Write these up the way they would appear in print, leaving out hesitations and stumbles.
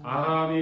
아멘.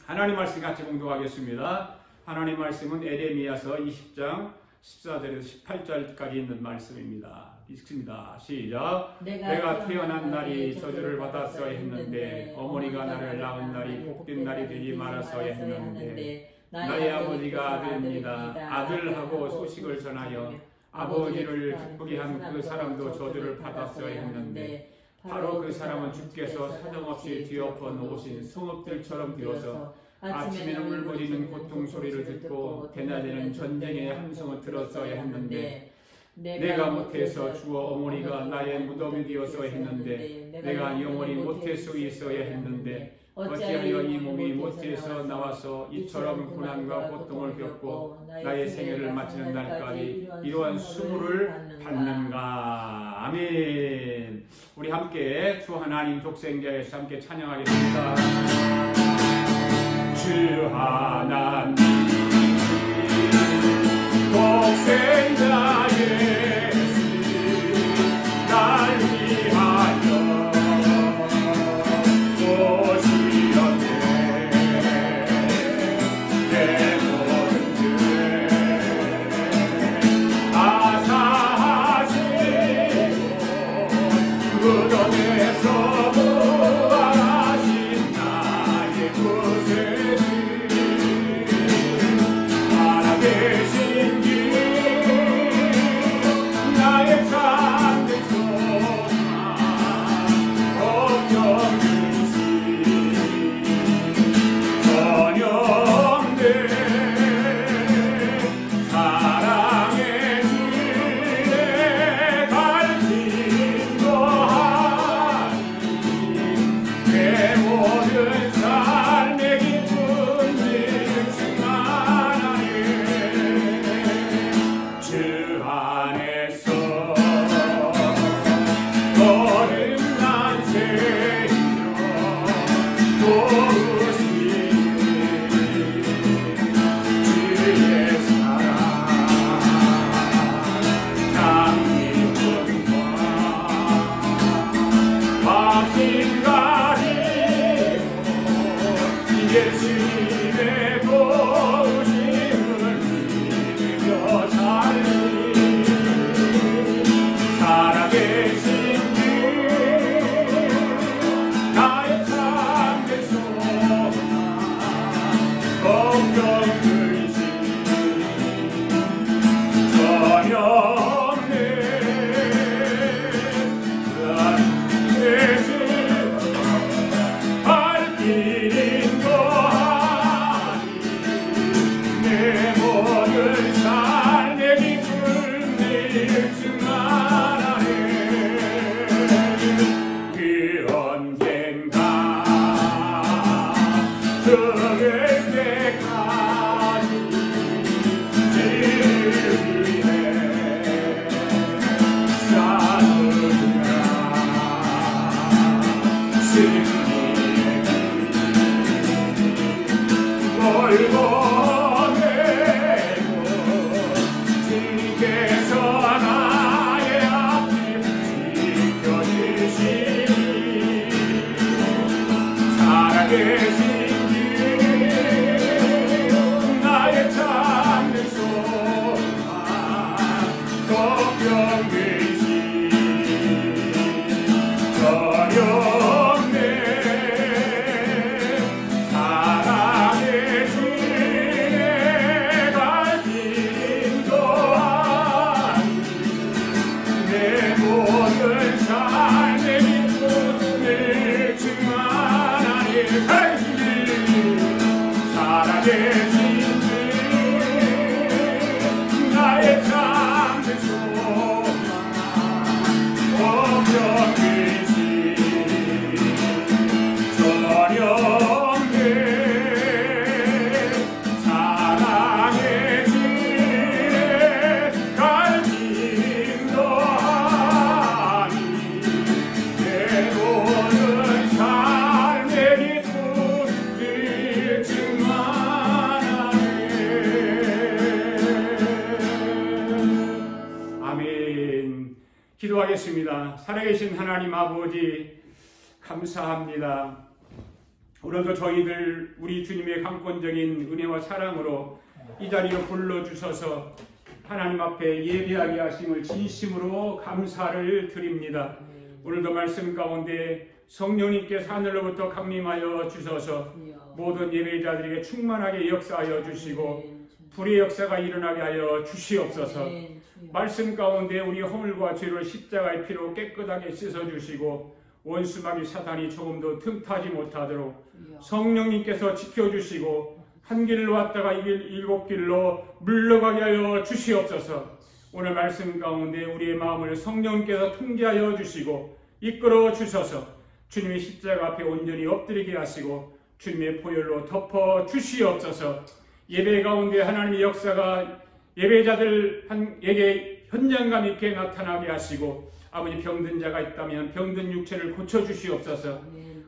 하나님 말씀 같이 공독하겠습니다. 하나님 말씀은 에레미야서 20장 14절에서 18절까지 있는 말씀입니다. 읽습니다. 시작. 내가 태어난 날이 저주를 받았어야 했는데 어머니가 나를 낳은 날이 복된 날이 되지 말았어야 했는데 나의 아버지가 아들입니다. 아들하고 소식을 전하여 아버지를 기쁘게 한 그 사람도 저주를 받았어야 했는데 바로 그 사람은 주께서 사정없이 뒤엎어 놓으신 성읍들처럼 되어서 아침에는 울부짖는 고통 소리를 듣고 대낮에는 전쟁의 함성을 들었어야 했는데 내가 못해서 주어 어머니가 나의 무덤이 되었어야 했는데 내가 영원히 못할 수 있어야 했는데 어찌하여 이 몸이 못해서 나와서 이처럼 고난과 고통을 겪고 나의 생애를 마치는 날까지 이러한 수모를 받는가. 아멘. 우리 함께 주 하나님 독생자에서 함께 찬양하겠습니다. 주 하나님 독생자 예수 날 위하여 오시었네. 내 모든 죄 다 사하시고 무덤에서 부활하신 나의 구세주 살아계신 길 나의 참된 소망 걱정이시 전혀 없네. 사랑의 길에 갈림도 하니 내 모든 삶의 기쁨이 충만하네. 주 안에서 거듭난 새이여 도우시네. 주의 사랑 장미훈과 확신 가지고 예수님의 도우심을 믿으며 살리 살아계신 길 나의 참된 소망 걱정의심 전혀 없네. 예수 발길인도 하니 내 모든 삶의 기쁨이 충만하네. 그 언젠가 죽을 때까지 주를 위해 싸우리라. 승리의 몰고 내고 주께서 나의 앞을 지켜주시니 살아계신 길 나의 참된 소망 걱정의심 전혀 없네. 사랑의 길에 갈림도 하니 내 모든 삶의 기쁨을 충만하니 살아계신 주 나의 참된 소망 걱정이시 전혀 없네. 사랑의 길에 갈림도 하니 내 모든 삶의 기쁨이 충만하네. 아멘. 기도하겠습니다. 살아계신 하나님 아버지, 감사합니다. 오늘도 저희들 우리 주님의 강권적인 은혜와 사랑으로 이 자리로 불러주셔서 하나님 앞에 예배하게 하심을 진심으로 감사를 드립니다. 오늘도 말씀 가운데 성령님께서 하늘로부터 강림하여 주셔서 모든 예배자들에게 충만하게 역사하여 주시고 불의 역사가 일어나게 하여 주시옵소서. 말씀 가운데 우리 허물과 죄를 십자가의 피로 깨끗하게 씻어주시고 원수마귀 사탄이 조금도 틈타지 못하도록 성령님께서 지켜주시고 한 길로 왔다가 이 길 일곱 길로 물러가게 하여 주시옵소서. 오늘 말씀 가운데 우리의 마음을 성령님께서 통제하여 주시고 이끌어 주셔서 주님의 십자가 앞에 온전히 엎드리게 하시고 주님의 보혈로 덮어 주시옵소서. 예배 가운데 하나님의 역사가 예배자들에게 현장감 있게 나타나게 하시고 아버지 병든 자가 있다면 병든 육체를 고쳐주시옵소서.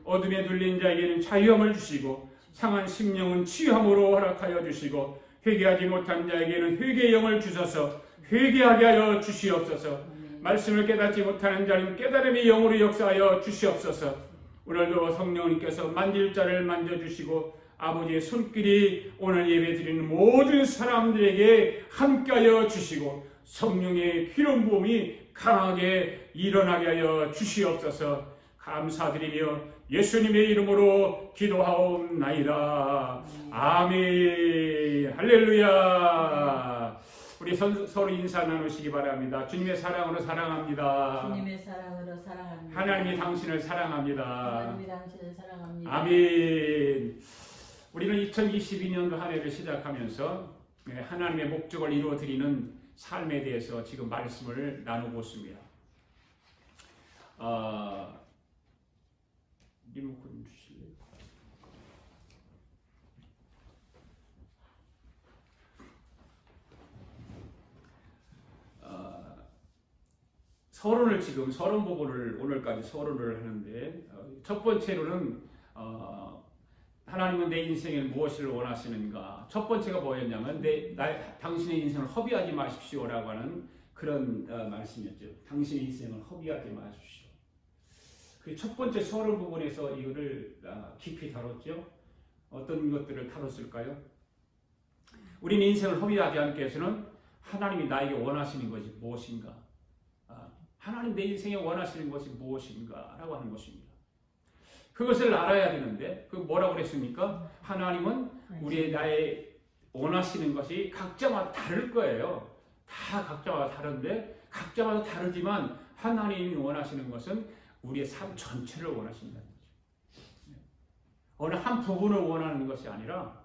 어둠에 눌린 자에게는 자유함을 주시고 상한 심령은 치유함으로 허락하여 주시고 회개하지 못한 자에게는 회개의 영을 주셔서 회개하게 하여 주시옵소서. 말씀을 깨닫지 못하는 자는 깨달음의 영으로 역사하여 주시옵소서. 오늘도 성령님께서 만질 자를 만져주시고 아버지의 손길이 오늘 예배드리는 모든 사람들에게 함께하여 주시고 성령의 기름 부음이 강하게 일어나게 하여 주시옵소서. 감사드리며 예수님의 이름으로 기도하옵나이다. 아멘. 할렐루야. 우리 서로 인사 나누시기 바랍니다. 주님의 사랑으로 사랑합니다. 주님의 사랑으로 사랑합니다. 하나님이 당신을 사랑합니다. 하나님이 당신을 사랑합니다. 아멘. 우리는 2022년도 한 해를 시작하면서 하나님의 목적을 이루어드리는 삶에 대해서 지금 말씀을 나누고 있습니다. 리모컨 주실래요? 서론을 지금 서론 부분을 오늘까지 서론을 하는데 첫 번째로는 하나님은 내 인생에 무엇을 원하시는가? 첫 번째가 뭐였냐면 당신의 인생을 허비하지 마십시오라고 하는 그런 말씀이었죠. 당신의 인생을 허비하지 마십시오. 그 첫 번째 서론 부분에서 이거를 깊이 다뤘죠. 어떤 것들을 다뤘을까요? 우리는 인생을 허비하지 않기 위해서는 하나님이 나에게 원하시는 것이 무엇인가? 하나님 내 인생에 원하시는 것이 무엇인가? 라고 하는 것입니다. 그것을 알아야 되는데 그 뭐라고 그랬습니까? 하나님은 나의 원하시는 것이 각자마다 다를 거예요. 다 각자마다 다른데 각자마다 다르지만 하나님이 원하시는 것은 우리의 삶 전체를 원하신다는 거죠. 어느 한 부분을 원하는 것이 아니라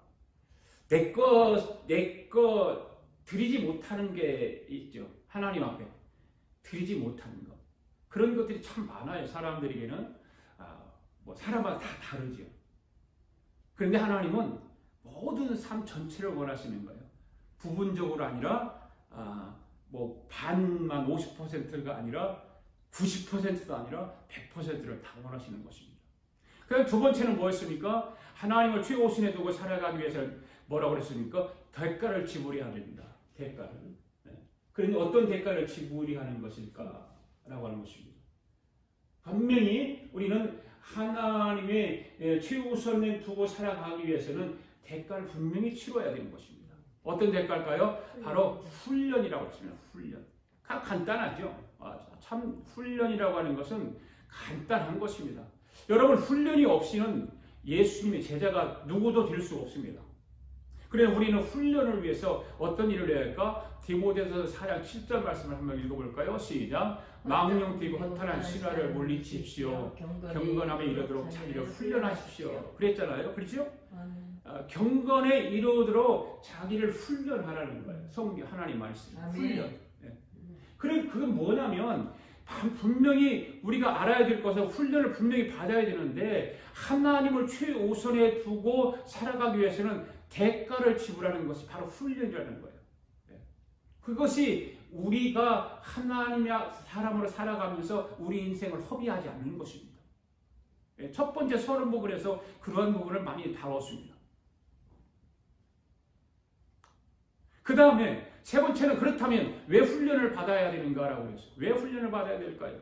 내 거 드리지 못하는 게 있죠. 하나님 앞에 드리지 못하는 것. 그런 것들이 참 많아요. 사람들에게는 사람마다 다 다르죠. 그런데 하나님은 모든 삶 전체를 원하시는 거예요. 부분적으로 아니라 반만 50%가 아니라 90%도 아니라 100%를 다 원하시는 것입니다. 그다음 두 번째는 뭐였습니까? 하나님을 최우선에 두고 살아가기 위해서는 뭐라고 그랬습니까? 대가를 지불해야 됩니다. 대가를. 그런데 어떤 대가를 지불하는 것일까? 라고 하는 것입니다. 분명히 우리는 하나님의 최우선에 두고 살아가기 위해서는 대가를 분명히 치러야 되는 것입니다. 어떤 대가일까요? 바로 훈련이라고 했습니다. 훈련. 간단하죠. 참 훈련이라고 하는 것은 간단한 것입니다. 여러분 훈련이 없이는 예수님의 제자가 누구도 될 수 없습니다. 그래서 우리는 훈련을 위해서 어떤 일을 해야 할까? 디모데서 4장 7절 말씀을 한번 읽어볼까요? 시작. 망령 뛰고 허탄한 신화를 물리치십시오. 경건함에 이르도록 자기를 훈련하십시오. 그랬잖아요. 그렇죠? 경건에 이르도록 자기를 훈련하라는 거예요. 성경 하나님 말씀. 훈련. 그건 뭐냐면 분명히 우리가 알아야 될 것은 훈련을 분명히 받아야 되는데 하나님을 최우선에 두고 살아가기 위해서는 대가를 지불하는 것이 바로 훈련이라는 거예요. 그것이 우리가 하나님의 사람으로 살아가면서 우리 인생을 허비하지 않는 것입니다. 첫 번째 서론 부분에서 그러한 부분을 많이 다뤘습니다. 그 다음에 세 번째는 그렇다면 왜 훈련을 받아야 되는가라고 했어요. 왜 훈련을 받아야 될까요?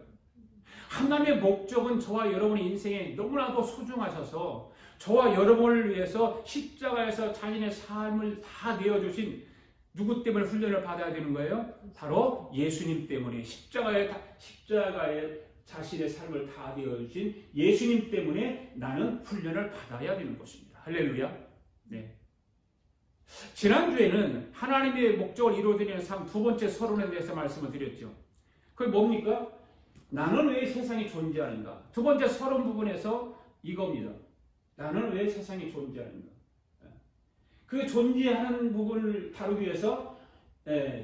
하나님의 목적은 저와 여러분의 인생에 너무나도 소중하셔서 저와 여러분을 위해서 십자가에서 자신의 삶을 다 내어주신 누구 때문에 훈련을 받아야 되는 거예요? 바로 예수님 때문에 십자가에 자신의 삶을 다 내어주신 예수님 때문에 나는 훈련을 받아야 되는 것입니다. 할렐루야. 네. 지난주에는 하나님의 목적을 이루어드리는 삶 두 번째 서론에 대해서 말씀을 드렸죠. 그게 뭡니까? 나는 왜 세상에 존재하는가? 두 번째 서론 부분에서 이겁니다. 나는 왜 세상에 존재하는가? 그 존재하는 부분을 다루기 위해서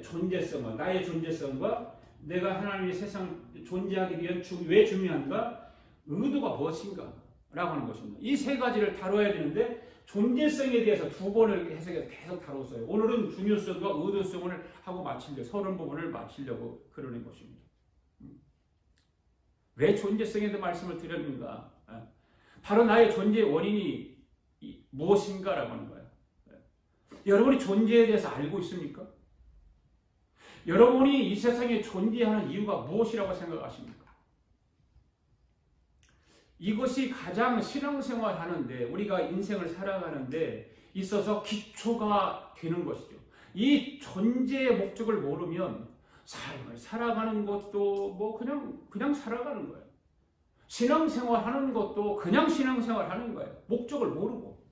존재성과 나의 존재성과 내가 하나님의 세상 존재하기 위한 왜 중요한가? 의도가 무엇인가? 라고 하는 것입니다. 이 세 가지를 다뤄야 되는데 존재성에 대해서 두 번을 해석해서 계속 다뤘어요. 오늘은 중요성과 의도성을 하고 서론 부분을 마치려고 그러는 것입니다. 왜 존재성에 대해 말씀을 드렸는가? 바로 나의 존재의 원인이 무엇인가라고 하는 거예요. 여러분이 존재에 대해서 알고 있습니까? 여러분이 이 세상에 존재하는 이유가 무엇이라고 생각하십니까? 이것이 가장 신앙생활 하는데 우리가 인생을 살아가는데 있어서 기초가 되는 것이죠. 이 존재의 목적을 모르면 삶을 살아가는 것도 뭐 그냥 살아가는 거예요. 신앙생활 하는 것도 그냥 신앙생활 하는 거예요. 목적을 모르고.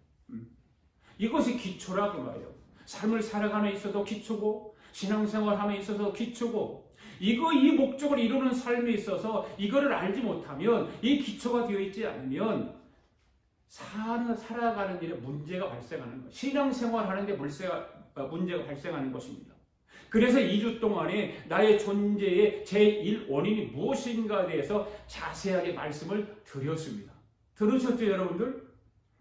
이것이 기초라고 말이에요. 삶을 살아가는 데 있어도 기초고 신앙생활 함에 있어서 기초고 이 목적을 이루는 삶에 있어서 이거를 알지 못하면 이 기초가 되어 있지 않으면 살아가는 일에 문제가 발생하는 거예요. 신앙생활 하는데 문제가 발생하는 것입니다. 그래서 2주 동안에 나의 존재의 제1 원인이 무엇인가에 대해서 자세하게 말씀을 드렸습니다. 들으셨죠, 여러분들?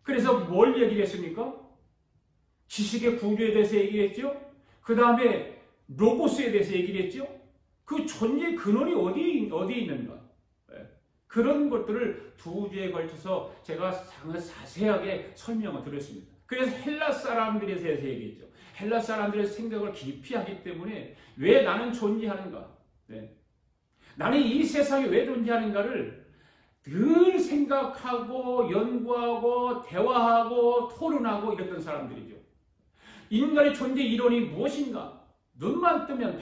그래서 뭘 얘기했습니까? 지식의 구조에 대해서 얘기했죠? 그 다음에 로고스에 대해서 얘기를 했죠? 그 존재의 근원이 어디에 있는가? 그런 것들을 두 주에 걸쳐서 제가 자세하게 설명을 드렸습니다. 그래서 헬라 사람들에 대해서 얘기했죠. 헬라 사람들의 생각을 깊이 하기 때문에 왜 나는 존재하는가? 나는 이 세상에 왜 존재하는가를 늘 생각하고 연구하고 대화하고 토론하고 이랬던 사람들이죠. 인간의 존재 이론이 무엇인가? 눈만 뜨면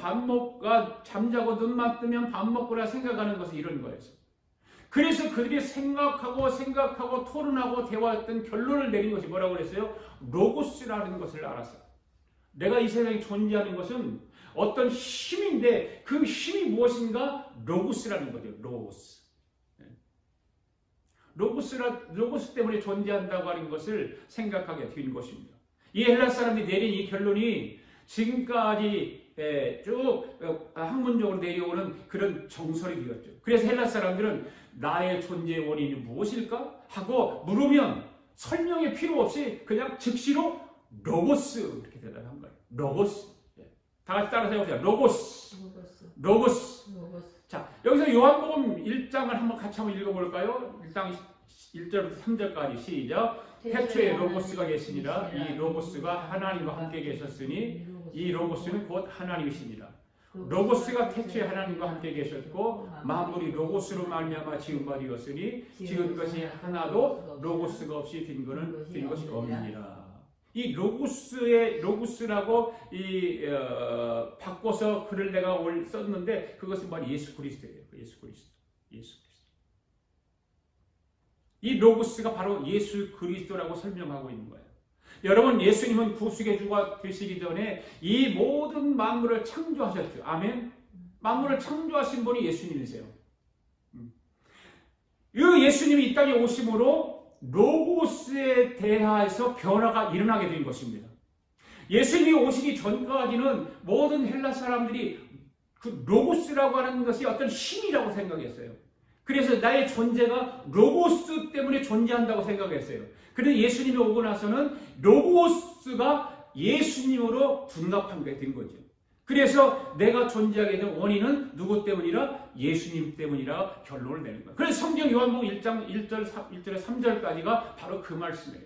잠자고 눈만 뜨면 밥 먹고라 생각하는 것은 이런 거였어요. 그래서 그들이 생각하고 토론하고 대화했던 결론을 내린 것이 뭐라고 그랬어요? 로고스라는 것을 알았어요. 내가 이 세상에 존재하는 것은 어떤 힘인데 그 힘이 무엇인가? 로고스라는 거죠. 로고스 때문에 존재한다고 하는 것을 생각하게 된 것입니다. 이 헬라 사람들이 내린 이 결론이 지금까지 쭉 학문적으로 내려오는 그런 정설이 되었죠. 그래서 헬라 사람들은 나의 존재의 원인이 무엇일까? 하고 물으면 설명이 필요 없이 그냥 즉시로 로고스 이렇게 대답한 거예요. 로고스. 다 같이 따라서 해보세요. 로고스. 자, 여기서 요한복음 1장을 같이 한번 읽어볼까요? 1장 1절부터 3절까지 시작. 태초에 로고스가 계시니라. 이 로고스가 하나님과 함께 계셨으니 이 로고스는 곧 하나님이시니라. 로고스가 태초에 하나님과 함께 계셨고 만물이 로고스로 말미암아 지은 바 되었으니 지은 것이 하나도 로고스가 없이 된 것이 없느니라. 이 로고스라고 바꿔서 글을 내가 썼는데 그것은 바로 예수 그리스도예요. 예수 그리스도. 이 로고스가 바로 예수 그리스도라고 설명하고 있는 거예요. 여러분, 예수님은 구속의 주가 되시기 전에 이 모든 만물을 창조하셨죠. 아멘. 만물을 창조하신 분이 예수님이세요. 이 예수님이 이 땅에 오심으로 로고스에 대하여서 변화가 일어나게 된 것입니다. 예수님이 오시기 전까지는 모든 헬라 사람들이 그 로고스라고 하는 것이 어떤 힘이라고 생각했어요. 그래서 나의 존재가 로고스 때문에 존재한다고 생각했어요. 그런데 예수님이 오고 나서는 로고스가 예수님으로 둔갑하게 된 거죠. 그래서 내가 존재하게 된 원인은 누구 때문이라? 예수님 때문이라 결론을 내는 거예요. 그래서 성경 요한복음 1장 1절에 3절까지가 바로 그 말씀이에요.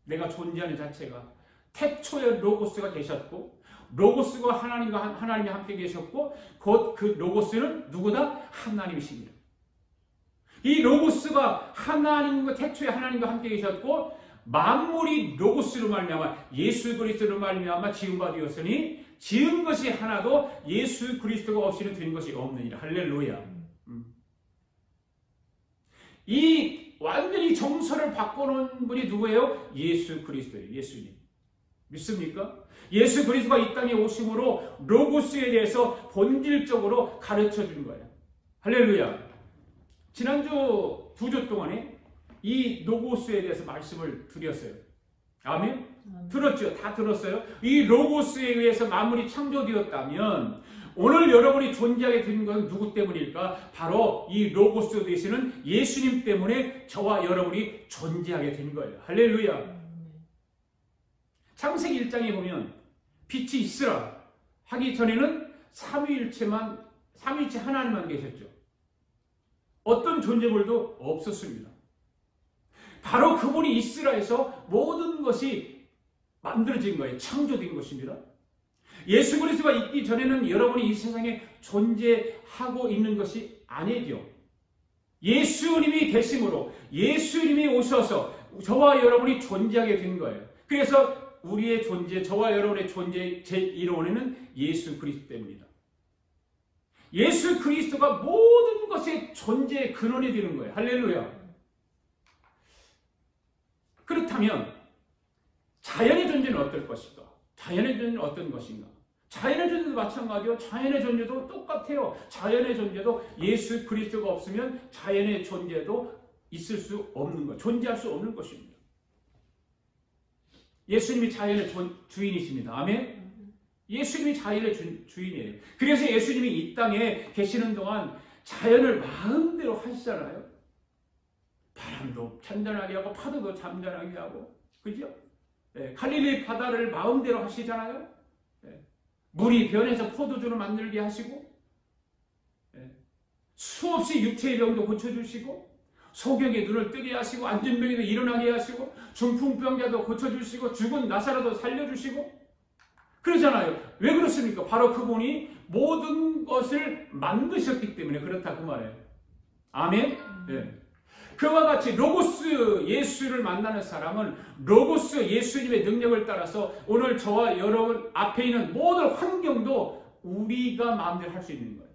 내가 존재하는 자체가 태초에 로고스가 계셨고 로고스가 하나님이 함께 계셨고 곧 그 로고스는 누구다? 하나님이십니다. 이 로고스가 하나님과 태초에 하나님과 함께 계셨고 만물이 로고스로 말미암아 예수 그리스도로 말미암아 지은 바 되었으니 지은 것이 하나도 예수 그리스도가 없이는 된 것이 없느니라. 할렐루야. 이 완전히 정서를 바꿔놓은 분이 누구예요? 예수 그리스도예요. 예수님. 믿습니까? 예수 그리스도가 이 땅에 오심으로 로고스에 대해서 본질적으로 가르쳐 준 거예요. 할렐루야. 지난주 2주 동안에 이 로고스에 대해서 말씀을 드렸어요. 아멘? 들었죠? 다 들었어요? 이 로고스에 의해서 만물이 창조되었다면 오늘 여러분이 존재하게 된 것은 누구 때문일까? 바로 이 로고스 되시는 예수님 때문에 저와 여러분이 존재하게 된 거예요. 할렐루야. 창세기 1장에 보면 빛이 있으라 하기 전에는 삼위일체 하나님만 계셨죠. 어떤 존재물도 없었습니다. 바로 그분이 있으라 해서 모든 것이 만들어진 거예요. 창조된 것입니다. 예수 그리스도가 있기 전에는 여러분이 이 세상에 존재하고 있는 것이 아니죠. 예수님이 계심으로 예수님이 오셔서 저와 여러분이 존재하게 된 거예요. 그래서 우리의 존재, 저와 여러분의 존재 제1원인은 예수 그리스도 때문이다. 예수 그리스도가 모든 것의 존재의 근원이 되는 거예요. 할렐루야. 그렇다면 자연의 존재는 어떨 것인가? 자연의 존재는 어떤 것인가? 자연의 존재도 마찬가지요. 자연의 존재도 똑같아요. 자연의 존재도 예수 그리스도가 없으면 자연의 존재도 있을 수 없는 것, 존재할 수 없는 것입니다. 예수님이 자연의 주인이십니다. 아멘? 예수님이 자연의 주인이에요. 그래서 예수님이 이 땅에 계시는 동안 자연을 마음대로 하시잖아요. 바람도 잔잔하게 하고 파도도 잠잠하게 하고, 그죠? 네, 갈릴리 바다를 마음대로 하시잖아요. 네, 물이 변해서 포도주를 만들게 하시고, 네, 수없이 육체의 병도 고쳐주시고, 소경의 눈을 뜨게 하시고, 안진병이도 일어나게 하시고, 중풍병자도 고쳐주시고, 죽은 나사로도 살려주시고, 그러잖아요. 왜 그렇습니까? 바로 그분이 모든 것을 만드셨기 때문에 그렇다 그 말이에요. 아멘? 네. 그와 같이 로고스 예수를 만나는 사람은 로고스 예수님의 능력을 따라서 오늘 저와 여러분 앞에 있는 모든 환경도 우리가 마음대로 할 수 있는 거예요.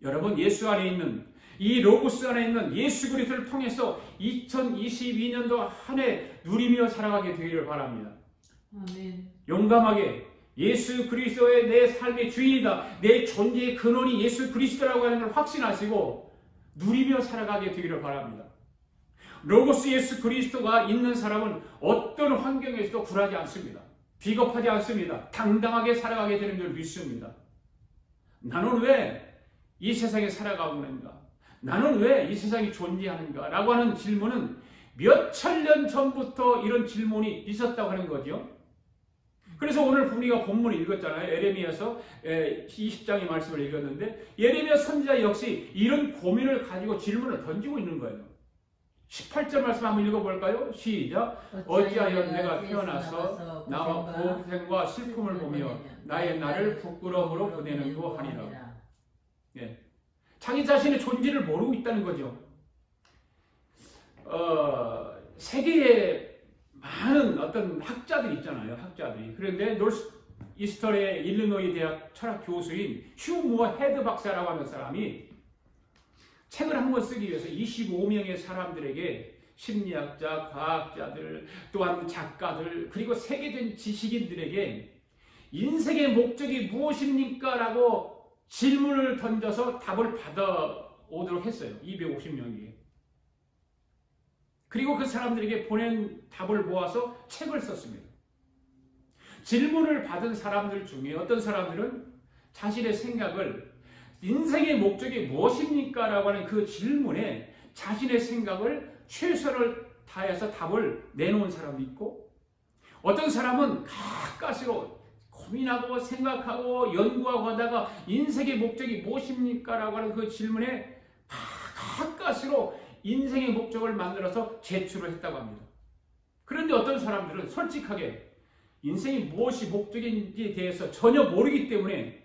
여러분 예수 안에 있는 이 로고스 안에 있는 예수 그리스도를 통해서 2022년도 한 해 누리며 살아가게 되기를 바랍니다. 아멘. 용감하게 예수 그리스도의 내 삶의 주인이다. 내 존재의 근원이 예수 그리스도라고 하는 걸 확신하시고 누리며 살아가게 되기를 바랍니다. 로고스 예수 그리스도가 있는 사람은 어떤 환경에서도 굴하지 않습니다. 비겁하지 않습니다. 당당하게 살아가게 되는 줄 믿습니다. 나는 왜 이 세상에 살아가고 있는가? 나는 왜 이 세상이 존재하는가? 라고 하는 질문은 몇 천년 전부터 이런 질문이 있었다고 하는 거죠. 그래서 오늘 우리가 본문을 읽었잖아요. 예레미야서 20장의 말씀을 읽었는데 예레미야 선지자 역시 이런 고민을 가지고 질문을 던지고 있는 거예요. 18절 말씀 한번 읽어볼까요? 시작. 어찌하여 내가 태어나서 나와 고생과 슬픔을 보며 나의 나를 부끄러움으로 보내는고 하니라. 예. 자기 자신의 존재를 모르고 있다는 거죠. 세계에 많은 어떤 학자들이 있잖아요. 학자들이. 그런데 노스이스턴의 일리노이 대학 철학 교수인 휴 무어 헤드 박사라고 하는 사람이 책을 한 권 쓰기 위해서 25명의 사람들에게 심리학자, 과학자들, 또한 작가들, 그리고 세계적인 지식인들에게 인생의 목적이 무엇입니까? 라고 질문을 던져서 답을 받아오도록 했어요. 250명이. 그리고 그 사람들에게 보낸 답을 모아서 책을 썼습니다. 질문을 받은 사람들 중에 어떤 사람들은 자신의 생각을 인생의 목적이 무엇입니까? 라고 하는 그 질문에 자신의 생각을 최선을 다해서 답을 내놓은 사람도 있고 어떤 사람은 가까스로 고민하고 생각하고 연구하고 하다가 인생의 목적이 무엇입니까? 라고 하는 그 질문에 가까스로 인생의 목적을 만들어서 제출을 했다고 합니다. 그런데 어떤 사람들은 솔직하게 인생이 무엇이 목적인지에 대해서 전혀 모르기 때문에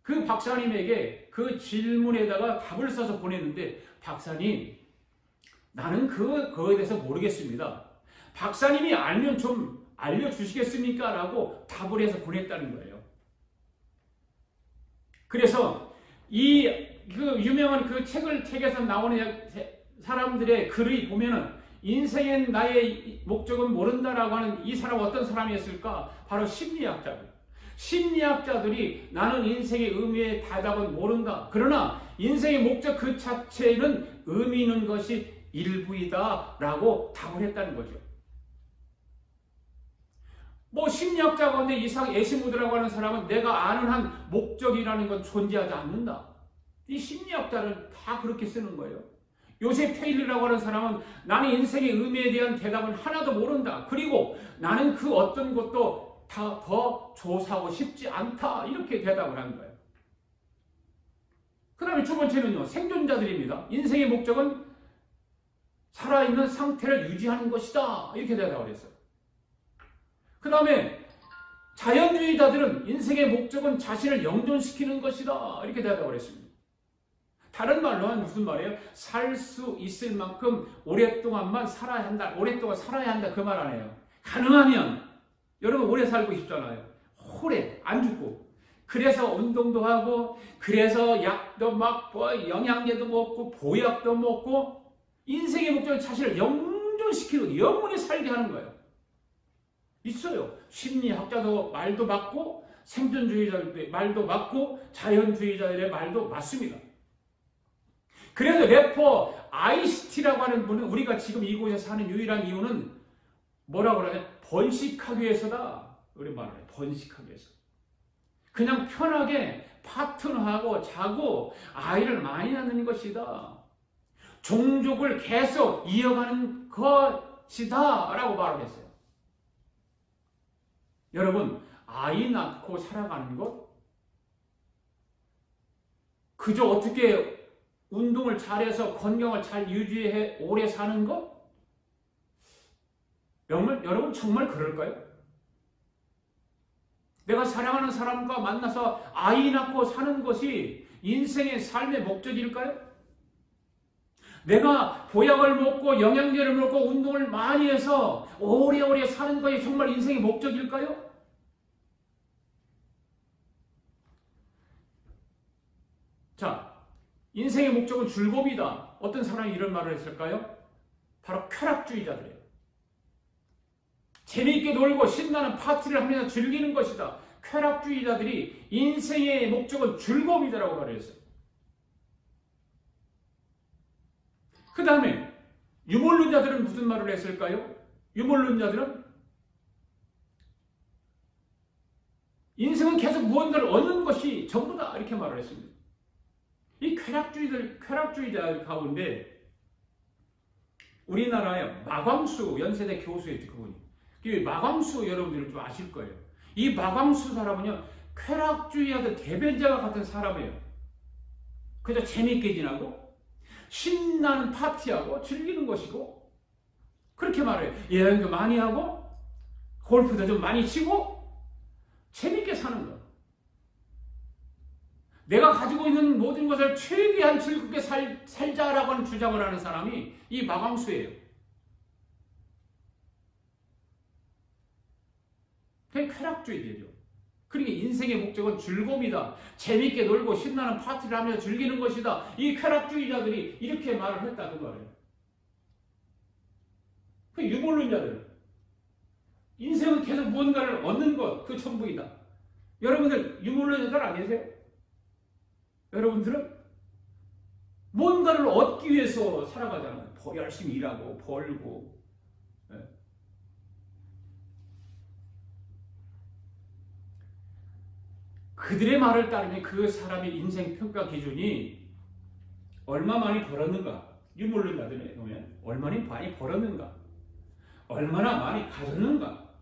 그 박사님에게 그 질문에다가 답을 써서 보냈는데, 박사님, 나는 그거에 대해서 모르겠습니다. 박사님이 알면 좀 알려주시겠습니까? 라고 답을 해서 보냈다는 거예요. 그래서 그 유명한 그 책에서 나오는 사람들의 글을 보면은, 인생의 나의 목적은 모른다라고 하는 이 사람 어떤 사람이었을까? 바로 심리학자들. 심리학자들이 나는 인생의 의미의 대답은 모른다. 그러나 인생의 목적 그 자체는 의미 있는 것이 일부이다 라고 답을 했다는 거죠. 뭐 심리학자 가운데 이상 에시모드라고 하는 사람은 내가 아는 한 목적이라는 건 존재하지 않는다. 이 심리학자는 다 그렇게 쓰는 거예요. 요셉 테일러라고 하는 사람은 나는 인생의 의미에 대한 대답은 하나도 모른다. 그리고 나는 그 어떤 것도 다 더 조사하고 싶지 않다. 이렇게 대답을 한 거예요. 그 다음에 두 번째는요. 생존자들입니다. 인생의 목적은 살아있는 상태를 유지하는 것이다. 이렇게 대답을 했어요. 그 다음에 자연주의자들은 인생의 목적은 자신을 영존시키는 것이다. 이렇게 대답을 했습니다. 다른 말로 하면 무슨 말이에요? 살 수 있을 만큼 오랫동안만 살아야 한다. 오랫동안 살아야 한다. 그 말 아니에요. 가능하면 여러분 오래 살고 싶잖아요. 오래 안 죽고. 그래서 운동도 하고, 그래서 약도 먹고, 영양제도 먹고, 보약도 먹고, 인생의 목적은 자신을 영존시키고 영원히 살게 하는 거예요. 있어요. 심리학자도 말도 맞고, 생존주의자들의 말도 맞고, 자연주의자들의 말도 맞습니다. 그래서 래퍼 아이시티라고 하는 분은 우리가 지금 이곳에 사는 유일한 이유는 뭐라고 그러냐? 번식하기 위해서다. 우리 말을 해. 번식하기 위해서. 그냥 편하게 파트너하고 자고 아이를 많이 낳는 것이다. 종족을 계속 이어가는 것이다. 라고 말을 했어요. 여러분, 아이 낳고 살아가는 것? 그저 어떻게 운동을 잘해서 건강을 잘 유지해 오래 사는 것? 여러분 정말 그럴까요? 내가 사랑하는 사람과 만나서 아이 낳고 사는 것이 인생의 삶의 목적일까요? 내가 보약을 먹고 영양제를 먹고 운동을 많이 해서 오래오래 사는 것이 정말 인생의 목적일까요? 자, 인생의 목적은 즐거움이다. 어떤 사람이 이런 말을 했을까요? 바로 쾌락주의자들이에요. 재미있게 놀고 신나는 파티를 하면서 즐기는 것이다. 쾌락주의자들이 인생의 목적은 즐거움이다라고 말을 했어요. 그 다음에 유물론자들은 무슨 말을 했을까요? 유물론자들은 인생은 계속 무언가를 얻는 것이 전부다. 이렇게 말을 했습니다. 이 쾌락주의자 가운데 우리나라에 마광수 연세대 교수였죠. 그분이. 마광수 여러분들은 좀 아실 거예요. 이 마광수 사람은요, 쾌락주의자들 대변자와 같은 사람이에요. 그저 재미있게 지나고 신나는 파티하고 즐기는 것이고, 그렇게 말해요. 여행도 많이 하고 골프도 좀 많이 치고 재미있게 사는 거. 내가 가지고 있는 모든 것을 최대한 즐겁게 살자라고 하는 주장을 하는 사람이 이 마광수예요. 그게 쾌락주의죠. 그러니까 인생의 목적은 즐거움이다. 재미있게 놀고 신나는 파티를 하면서 즐기는 것이다. 이 쾌락주의자들이 이렇게 말을 했다. 그 말이에요. 그 유물론자들. 인생은 계속 무언가를 얻는 것, 그 전부이다. 여러분들 유물론자들 아니세요? 여러분들은 뭔가를 얻기 위해서 살아가잖아요. 열심히 일하고 벌고. 그들의 말을 따르면 그 사람의 인생 평가 기준이 얼마 많이 벌었는가, 유물론자들에 보면 얼마나 많이 벌었는가, 얼마나 많이 가졌는가,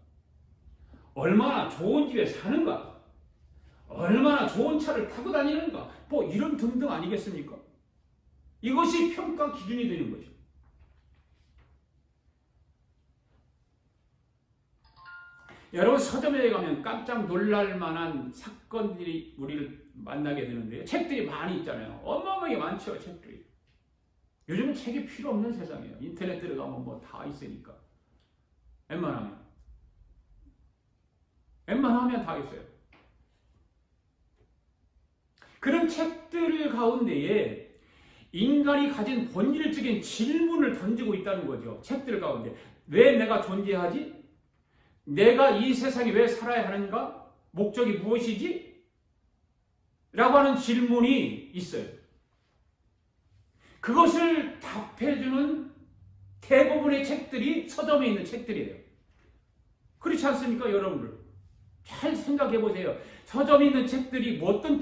얼마나 좋은 집에 사는가, 얼마나 좋은 차를 타고 다니는가, 뭐 이런 등등 아니겠습니까? 이것이 평가 기준이 되는 거죠. 여러분 서점에 가면 깜짝 놀랄 만한 사건들이 우리를 만나게 되는데요. 책들이 많이 있잖아요. 어마어마하게 많죠, 책들이. 요즘은 책이 필요 없는 세상이에요. 인터넷 들어가면 뭐 다 있으니까. 웬만하면 다 있어요. 그런 책들 가운데에 인간이 가진 본질적인 질문을 던지고 있다는 거죠. 책들 가운데. 왜 내가 존재하지? 내가 이 세상에 왜 살아야 하는가? 목적이 무엇이지? 라고 하는 질문이 있어요. 그것을 답해주는 대부분의 책들이 서점에 있는 책들이에요. 그렇지 않습니까, 여러분들? 잘 생각해 보세요. 서점에 있는 책들이 어떤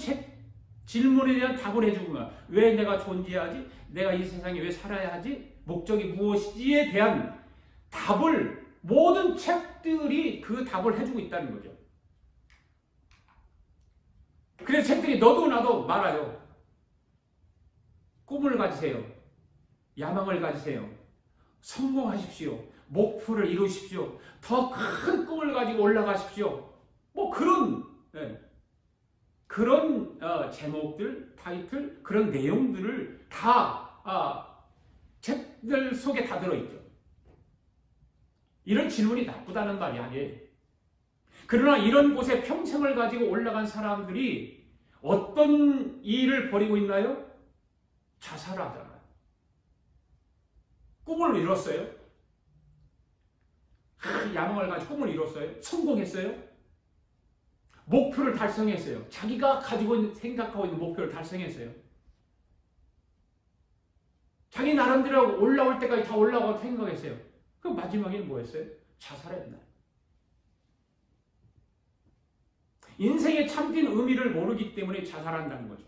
질문에 대한 답을 해주는가? 왜 내가 존재하지? 내가 이 세상에 왜 살아야 하지? 목적이 무엇이지에 대한 답을 모든 책들이 그 답을 해주고 있다는 거죠. 그래서 책들이 너도 나도 말아요. 꿈을 가지세요. 야망을 가지세요. 성공하십시오. 목표를 이루십시오. 더 큰 꿈을 가지고 올라가십시오. 뭐 그런 제목들, 타이틀, 그런 내용들을 다 책들 속에 다 들어있죠. 이런 질문이 나쁘다는 말이 아니에요. 그러나 이런 곳에 평생을 가지고 올라간 사람들이 어떤 일을 벌이고 있나요? 자살하잖아요. 꿈을 이뤘어요. 야망을 가지고 꿈을 이뤘어요. 성공했어요. 목표를 달성했어요. 자기가 생각하고 있는 목표를 달성했어요. 자기 나름대로 올라올 때까지 다 올라가고 생각했어요. 그럼 마지막에는 뭐 했어요? 자살했나요? 인생의 참된 의미를 모르기 때문에 자살한다는 거죠.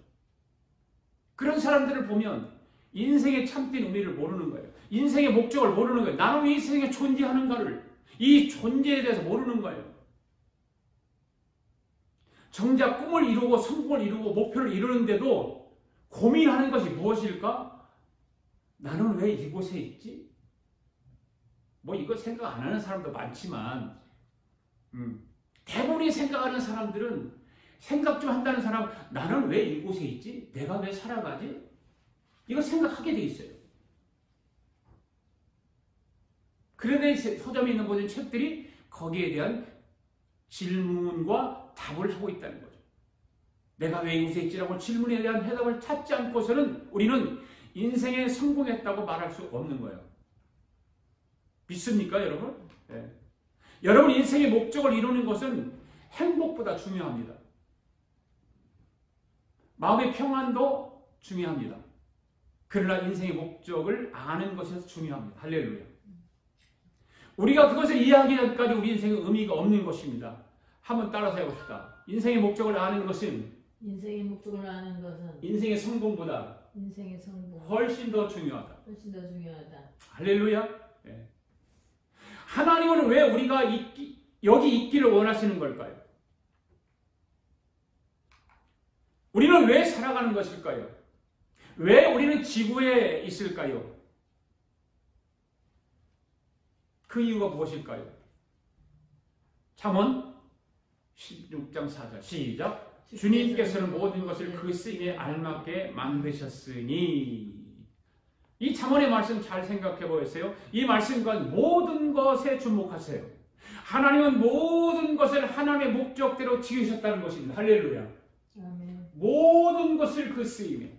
그런 사람들을 보면 인생의 참된 의미를 모르는 거예요. 인생의 목적을 모르는 거예요. 나는 왜 이 세상에 존재하는가를, 이 존재에 대해서 모르는 거예요. 정작 꿈을 이루고 성공을 이루고 목표를 이루는데도 고민하는 것이 무엇일까? 나는 왜 이곳에 있지? 뭐 이거 생각 안 하는 사람도 많지만 대부분이 생각하는 사람들은 생각 좀 한다는 사람은 나는 왜 이곳에 있지? 내가 왜 살아가지? 이거 생각하게 돼 있어요. 그런데 서점에 있는 모든 책들이 거기에 대한 질문과 답을 하고 있다는 거죠. 내가 왜 이곳에 있지라고 질문에 대한 해답을 찾지 않고서는 우리는 인생에 성공했다고 말할 수 없는 거예요. 믿습니까, 여러분? 네. 여러분 인생의 목적을 이루는 것은 행복보다 중요합니다. 마음의 평안도 중요합니다. 그러나 인생의 목적을 아는 것이 중요합니다. 할렐루야. 우리가 그것을 이해하기 전까지 우리 인생은 의미가 없는 것입니다. 한번 따라서 해봅시다. 인생의 목적을 아는 것은 인생의 성공보다 훨씬 더 중요하다. 할렐루야. 네. 하나님은 왜 우리가 여기 있기를 원하시는 걸까요? 우리는 왜 살아가는 것일까요? 왜 우리는 지구에 있을까요? 그 이유가 무엇일까요? 잠언 16장 4절 시작. 주님께서는 모든 것을 그 쓰임에 알맞게 만드셨으니. 이 잠언의 말씀 잘 생각해 보세요. 이 말씀과 모든 것에 주목하세요. 하나님은 모든 것을 하나님의 목적대로 지으셨다는 것입니다. 할렐루야. 아멘. 모든 것을 그 쓰임에,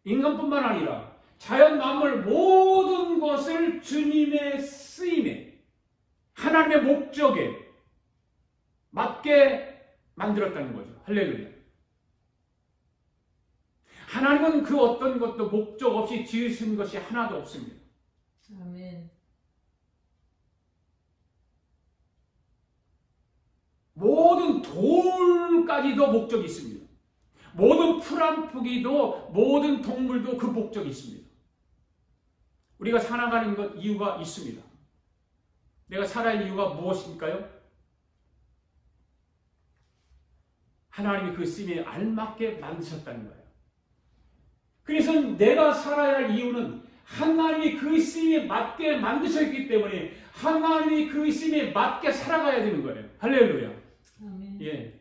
인간뿐만 아니라 자연 만물 모든 것을 주님의 쓰임에, 하나님의 목적에 맞게 만들었다는 거죠. 할렐루야. 하나님은 그 어떤 것도 목적 없이 지으신 것이 하나도 없습니다. 아멘. 모든 돌까지도 목적이 있습니다. 모든 풀 한 포기도, 모든 동물도 그 목적이 있습니다. 우리가 살아가는 것 이유가 있습니다. 내가 살아야 할 이유가 무엇일까요? 하나님이 그 쓰임에 알맞게 만드셨다는 거예요. 그래서 내가 살아야 할 이유는 하나님이 그 쓰임에 맞게 만드셨기 때문에 하나님이 그 쓰임에 맞게 살아가야 되는 거예요. 할렐루야. 아멘. 예.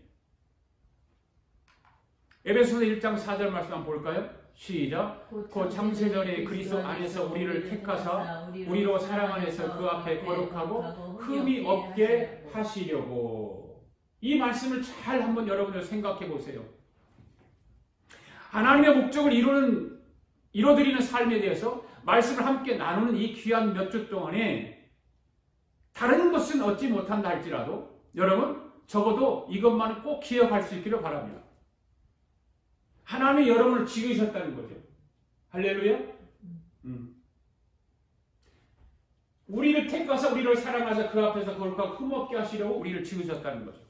에베소서 1장 4절 말씀 한번 볼까요? 시작. 곧 창세전에 그리스도 안에서 우리를 택하사 우리로 사랑 안에서 그 앞에 거룩하고 흠이 없게 하시려고. 이 말씀을 잘 한번 여러분들 생각해 보세요. 하나님의 목적을 이루어드리는 삶에 대해서 말씀을 함께 나누는 이 귀한 몇 주 동안에 다른 것은 얻지 못한다 할지라도 여러분 적어도 이것만은 꼭 기억할 수 있기를 바랍니다. 하나님이 여러분을 지으셨다는 거죠. 할렐루야. 우리를 택하사 우리를 사랑하사 그 앞에서 거룩하고 흠없게 하시려고 우리를 지으셨다는 거죠.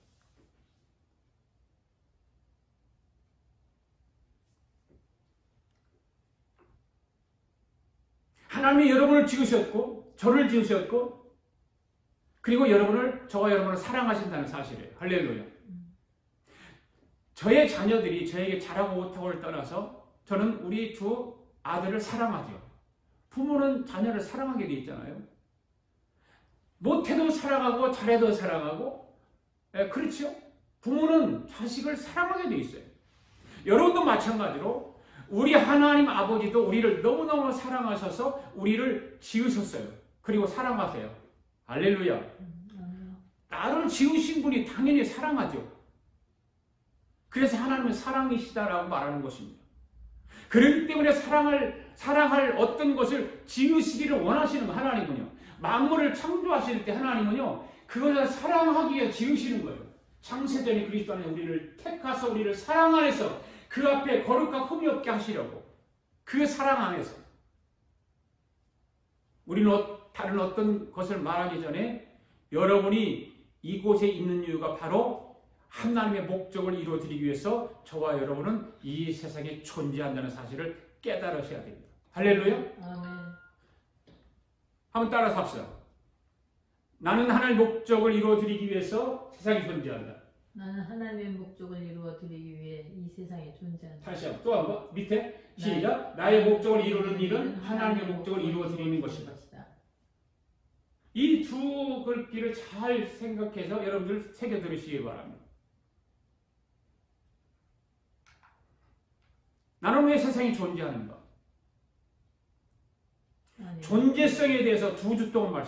하나님이 여러분을 지으셨고 저를 지으셨고 그리고 저와 여러분을 사랑하신다는 사실이에요. 할렐루야. 저의 자녀들이 저에게 잘하고 못하고를 떠나서 저는 우리 두 아들을 사랑하죠. 부모는 자녀를 사랑하게 돼 있잖아요. 못해도 사랑하고 잘해도 사랑하고 그렇죠. 부모는 자식을 사랑하게 돼 있어요. 여러분도 마찬가지로 우리 하나님 아버지도 우리를 너무너무 사랑하셔서 우리를 지으셨어요. 그리고 사랑하세요. 할렐루야. 나를 지으신 분이 당연히 사랑하죠. 그래서 하나님은 사랑이시다라고 말하는 것입니다. 그렇기 때문에 사랑할 어떤 것을 지으시기를 원하시는 하나님은요. 만물을 창조하실 때 하나님은요. 그것을 사랑하기 위해 지으시는 거예요. 창세전에 그리스도 안에 우리를 택하사 우리를 사랑 안에서 그 앞에 거룩하고 흠이 없게 하시려고. 그 사랑 안에서. 우리는 다른 어떤 것을 말하기 전에 여러분이 이곳에 있는 이유가 바로 하나님의 목적을 이루어드리기 위해서 저와 여러분은 이 세상에 존재한다는 사실을 깨달으셔야 됩니다. 할렐루야. 아멘. 한번 따라서 합시다. 나는 하나님의 목적을 이루어드리기 위해서 세상에 존재한다. 나는 하나님의 목적을 이루어드리기 위해 이 세상에 존재한다. 다시 한번 또 한번 밑에 시작. 나의 목적을 이루는 일은 하나님의 목적을 이루어드리는 것이다. 이 두 글귀를 잘 생각해서 여러분들 새겨 들으시기 바랍니다. 나는 왜 세상에 존재하는가? 존재성에 대해서 2주 동안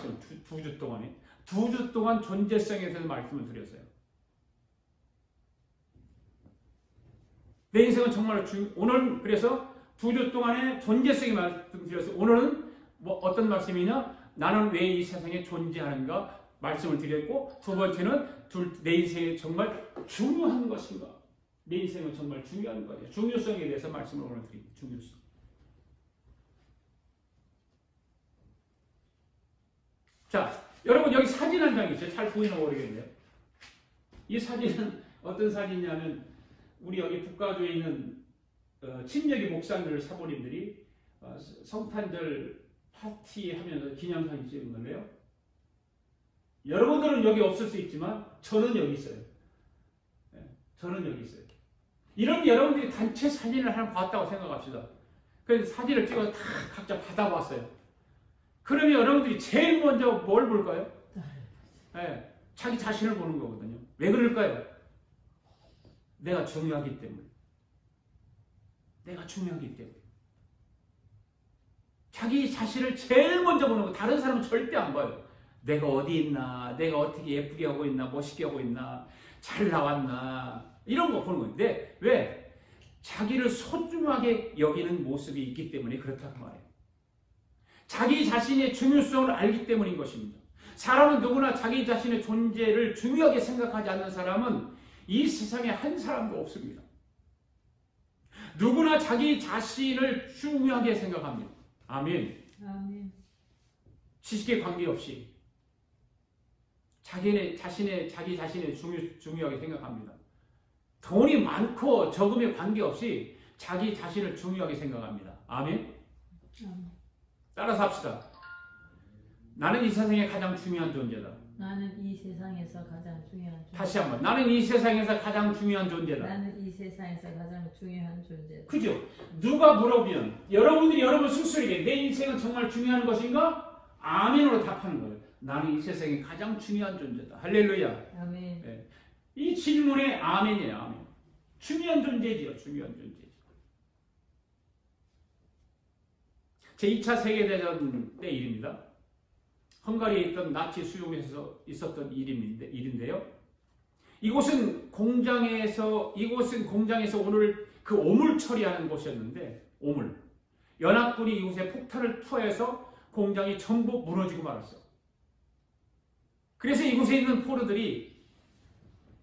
두 주 동안 존재성에 대해서 말씀을 드렸어요. 내 인생은 정말 오늘 그래서 2주 동안에 존재성에 말씀드렸어요. 오늘은 어떤 말씀이냐? 나는 왜 이 세상에 존재하는가? 말씀을 드렸고 두 번째는 내 인생에 정말 중요한 것인가? 내 인생은 정말 중요한 거예요. 중요성에 대해서 말씀을 오늘 드립니다. 중요성. 자, 여러분 여기 사진 한 장 있어요. 잘 보이나 모르겠네요. 이 사진은 어떤 사진이냐면 우리 여기 북가주에 있는 친여기 목사님들 사모님들이 성탄절 파티하면서 기념사진 찍은 건데요. 여러분들은 여기 없을 수 있지만 저는 여기 있어요. 저는 여기 있어요. 이런 여러분들이 단체 사진을 하나 봤다고 생각합시다. 그래서 사진을 찍어서 다 각자 받아봤어요. 그러면 여러분들이 제일 먼저 뭘 볼까요? 네, 자기 자신을 보는 거거든요. 왜 그럴까요? 내가 중요하기 때문에. 내가 중요하기 때문에. 자기 자신을 제일 먼저 보는 거. 다른 사람은 절대 안 봐요. 내가 어디 있나, 내가 어떻게 예쁘게 하고 있나, 멋있게 하고 있나, 잘 나왔나, 이런 거 보는 건데, 왜? 자기를 소중하게 여기는 모습이 있기 때문에 그렇다고 말해요. 자기 자신의 중요성을 알기 때문인 것입니다. 사람은 누구나 자기 자신의 존재를 중요하게 생각하지 않는 사람은 이 세상에 한 사람도 없습니다. 누구나 자기 자신을 중요하게 생각합니다. 아멘. 아멘. 지식에 관계없이 자기 자신의 중요하게 생각합니다. 돈이 많고 적음에 관계없이 자기 자신을 중요하게 생각합니다. 아멘. 따라서 합시다. 나는 이 세상에 가장 중요한 존재다. 나는 이 세상에서 가장 중요한 존재. 다시 한번. 나는 이 세상에서 가장 중요한 존재다. 나는 이 세상에서 가장 중요한 존재다. 그죠? 누가 물어보면 여러분들이 여러분 스스로에게 내 인생은 정말 중요한 것인가? 아멘으로 답하는 거예요. 나는 이 세상에 가장 중요한 존재다. 할렐루야. 아멘. 네. 이 질문에 아멘이에요. 아멘. 중요한 존재지요. 중요한 존재지. 제2차 세계대전 때 일입니다. 헝가리에 있던 나치 수용소에서 있었던 일인데요. 이곳은 공장에서 오늘 그 오물 처리하는 곳이었는데, 오물. 연합군이 이곳에 폭탄을 투하해서 공장이 전부 무너지고 말았어요. 그래서 이곳에 있는 포로들이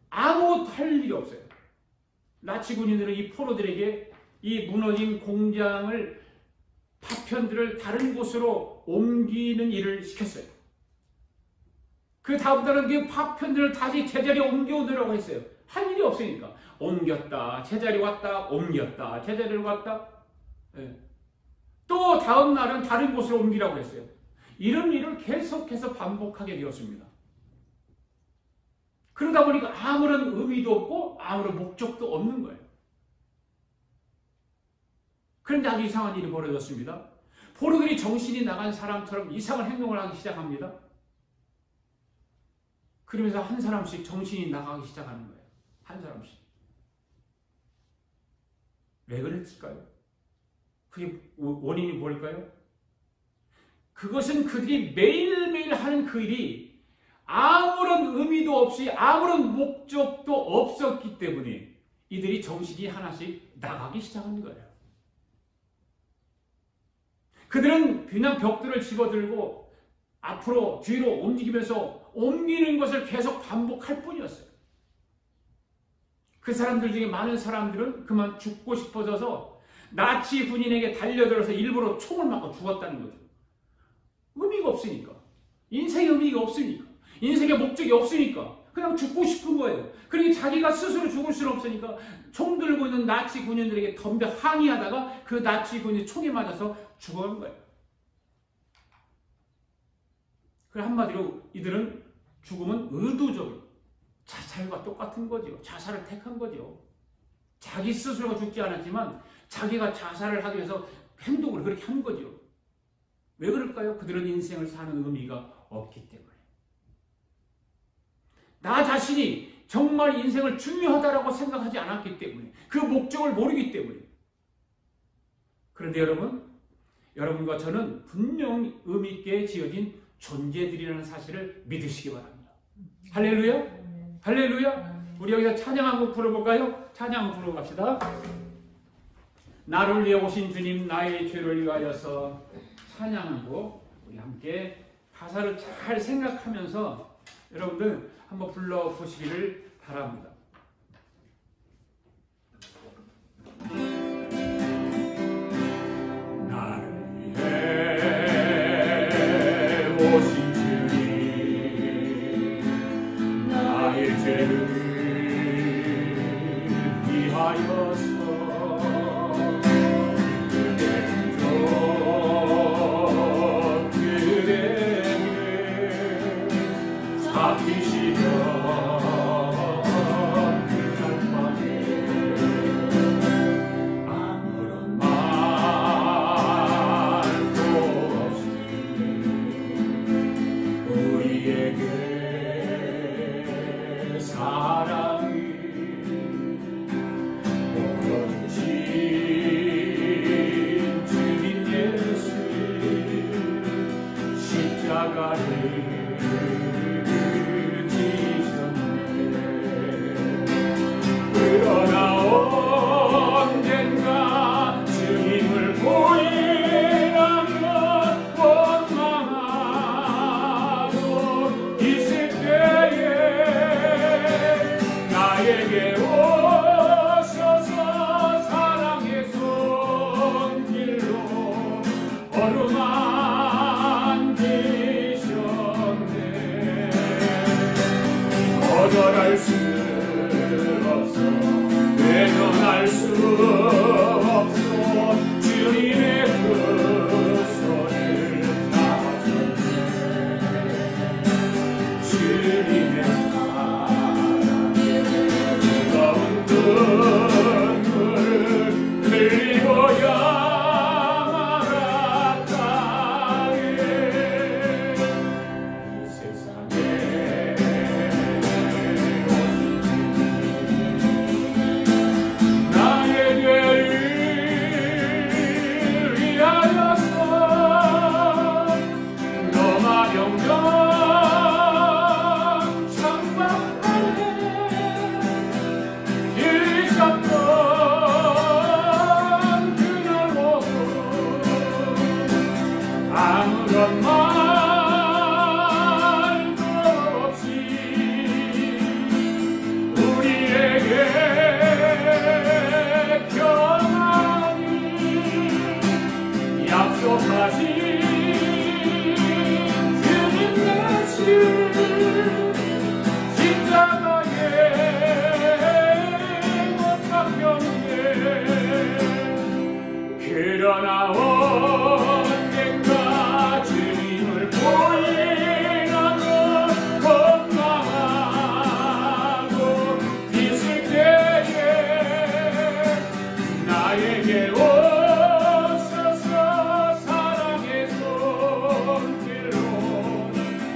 아무것도 할 일이 없어요. 나치 군인들은 이 포로들에게 이 무너진 공장을 파편들을 다른 곳으로 옮기는 일을 시켰어요. 그 다음날은 그 파편들을 다시 제자리에 옮겨오느라고 했어요. 할 일이 없으니까. 옮겼다, 제자리 왔다, 옮겼다, 제자리를 왔다. 네. 또 다음날은 다른 곳으로 옮기라고 했어요. 이런 일을 계속해서 반복하게 되었습니다. 그러다 보니까 아무런 의미도 없고 아무런 목적도 없는 거예요. 그런데 아주 이상한 일이 벌어졌습니다. 포로들이 정신이 나간 사람처럼 이상한 행동을 하기 시작합니다. 그러면서 한 사람씩 정신이 나가기 시작하는 거예요. 한 사람씩. 왜 그랬을까요? 그게 원인이 뭘까요? 그것은 그들이 매일매일 하는 그 일이 아무런 의미도 없이 아무런 목적도 없었기 때문에 이들이 정신이 하나씩 나가기 시작한 거예요. 그들은 그냥 벽들을 집어들고 앞으로 뒤로 움직이면서 옮기는 것을 계속 반복할 뿐이었어요. 그 사람들 중에 많은 사람들은 그만 죽고 싶어져서 나치 군인에게 달려들어서 일부러 총을 맞고 죽었다는 거죠. 의미가 없으니까. 인생의 의미가 없으니까. 인생의 목적이 없으니까. 그냥 죽고 싶은 거예요. 그러니 자기가 스스로 죽을 수는 없으니까 총 들고 있는 나치 군인들에게 덤벼 항의하다가 그 나치 군인이 총에 맞아서 죽어간 거예요. 그래 한마디로 이들은 죽음은 의도적으로 자살과 똑같은 거죠. 자살을 택한 거죠. 자기 스스로가 죽지 않았지만 자기가 자살을 하기 위해서 행동을 그렇게 한 거죠. 왜 그럴까요? 그들은 인생을 사는 의미가 없기 때문에. 나 자신이 정말 인생을 중요하다고 생각하지 않았기 때문에, 그 목적을 모르기 때문에. 그런데 여러분과 저는 분명 의미 있게 지어진 존재들이라는 사실을 믿으시기 바랍니다. 할렐루야? 할렐루야? 우리 여기서 찬양 한 곡 부르볼까요? 찬양 부르고 갑시다. 나를 위해 오신 주님, 나의 죄를 위하여서 찬양하고 우리 함께 가사를 잘 생각하면서 여러분들 한번 불러보시기를 바랍니다. 나를 위해 오신 주님, 나의 죄를 위하여서 어루만지셨네.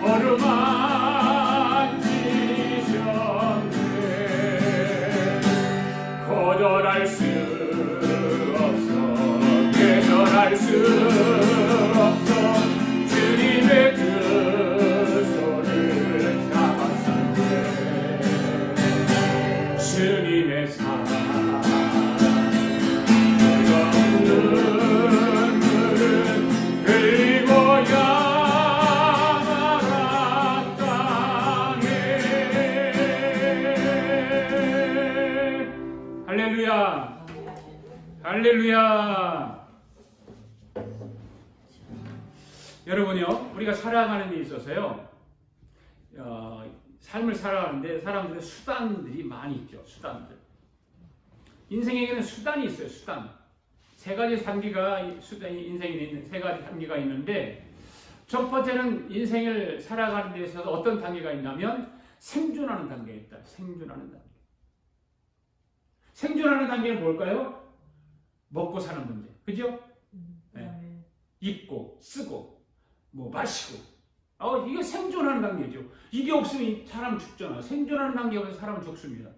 어루만지셨네. 거절할 수 없어, 계절할 수 없어. 주님의 그 손을 잡았었네. 주님의 사랑 할렐루야. 할렐루야. 여러분요, 우리가 살아가는 데 있어서요, 삶을 살아가는데 사람들의 수단들이 많이 있죠. 수단들. 인생에게는 수단이 있어요. 수단. 세 가지 단계가 인생에 있는 세 가지 단계가 있는데, 첫 번째는 인생을 살아가는 데 있어서 어떤 단계가 있냐면 생존하는 단계가 있다. 생존하는 단계. 생존하는 단계는 뭘까요? 먹고 사는 문제. 그죠? 네. 입고, 쓰고, 뭐 마시고. 이게 생존하는 단계죠. 이게 없으면 사람은 죽잖아. 생존하는 단계가 없으면 사람은 죽습니다.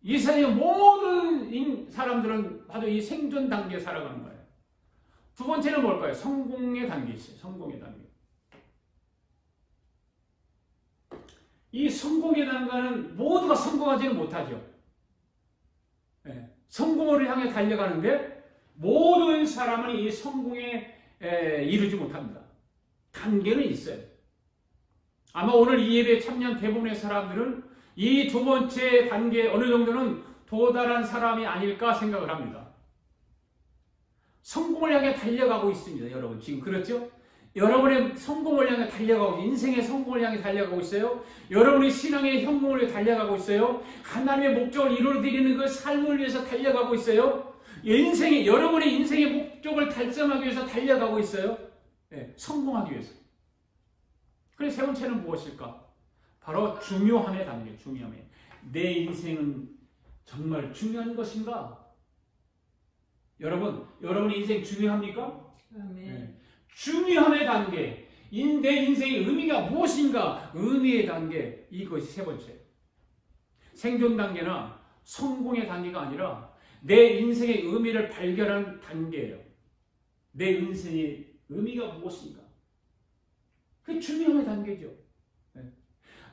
이 세상의 모든 사람들은 바로 이 생존 단계에 살아가는 거예요. 두 번째는 뭘까요? 성공의 단계 있어요. 성공의 단계. 이 성공의 단계는 모두가 성공하지는 못하죠. 네. 성공을 향해 달려가는데 모든 사람은 이 성공에 이르지 못합니다. 단계는 있어요. 아마 오늘 이 예배에 참여한 대부분의 사람들은 이 두 번째 단계에 어느 정도는 도달한 사람이 아닐까 생각을 합니다. 성공을 향해 달려가고 있습니다. 여러분 지금 그렇죠? 여러분의 성공을 향해 달려가고, 인생의 성공을 향해 달려가고 있어요. 여러분의 신앙의 성공을 위해 달려가고 있어요. 하나님의 목적을 이루어드리는 그 삶을 위해서 달려가고 있어요. 여러분의 인생의 목적을 달성하기 위해서 달려가고 있어요. 네, 성공하기 위해서. 그래서 세 번째는 무엇일까? 바로 중요함의 단계, 중요함의. 내 인생은 정말 중요한 것인가? 여러분의 인생 중요합니까? 네. 중요함의 단계, 내 인생의 의미가 무엇인가? 의미의 단계, 이것이 세 번째. 생존 단계나 성공의 단계가 아니라 내 인생의 의미를 발견하는 단계예요. 내 인생의 의미가 무엇인가? 그게 중요함의 단계죠. 네.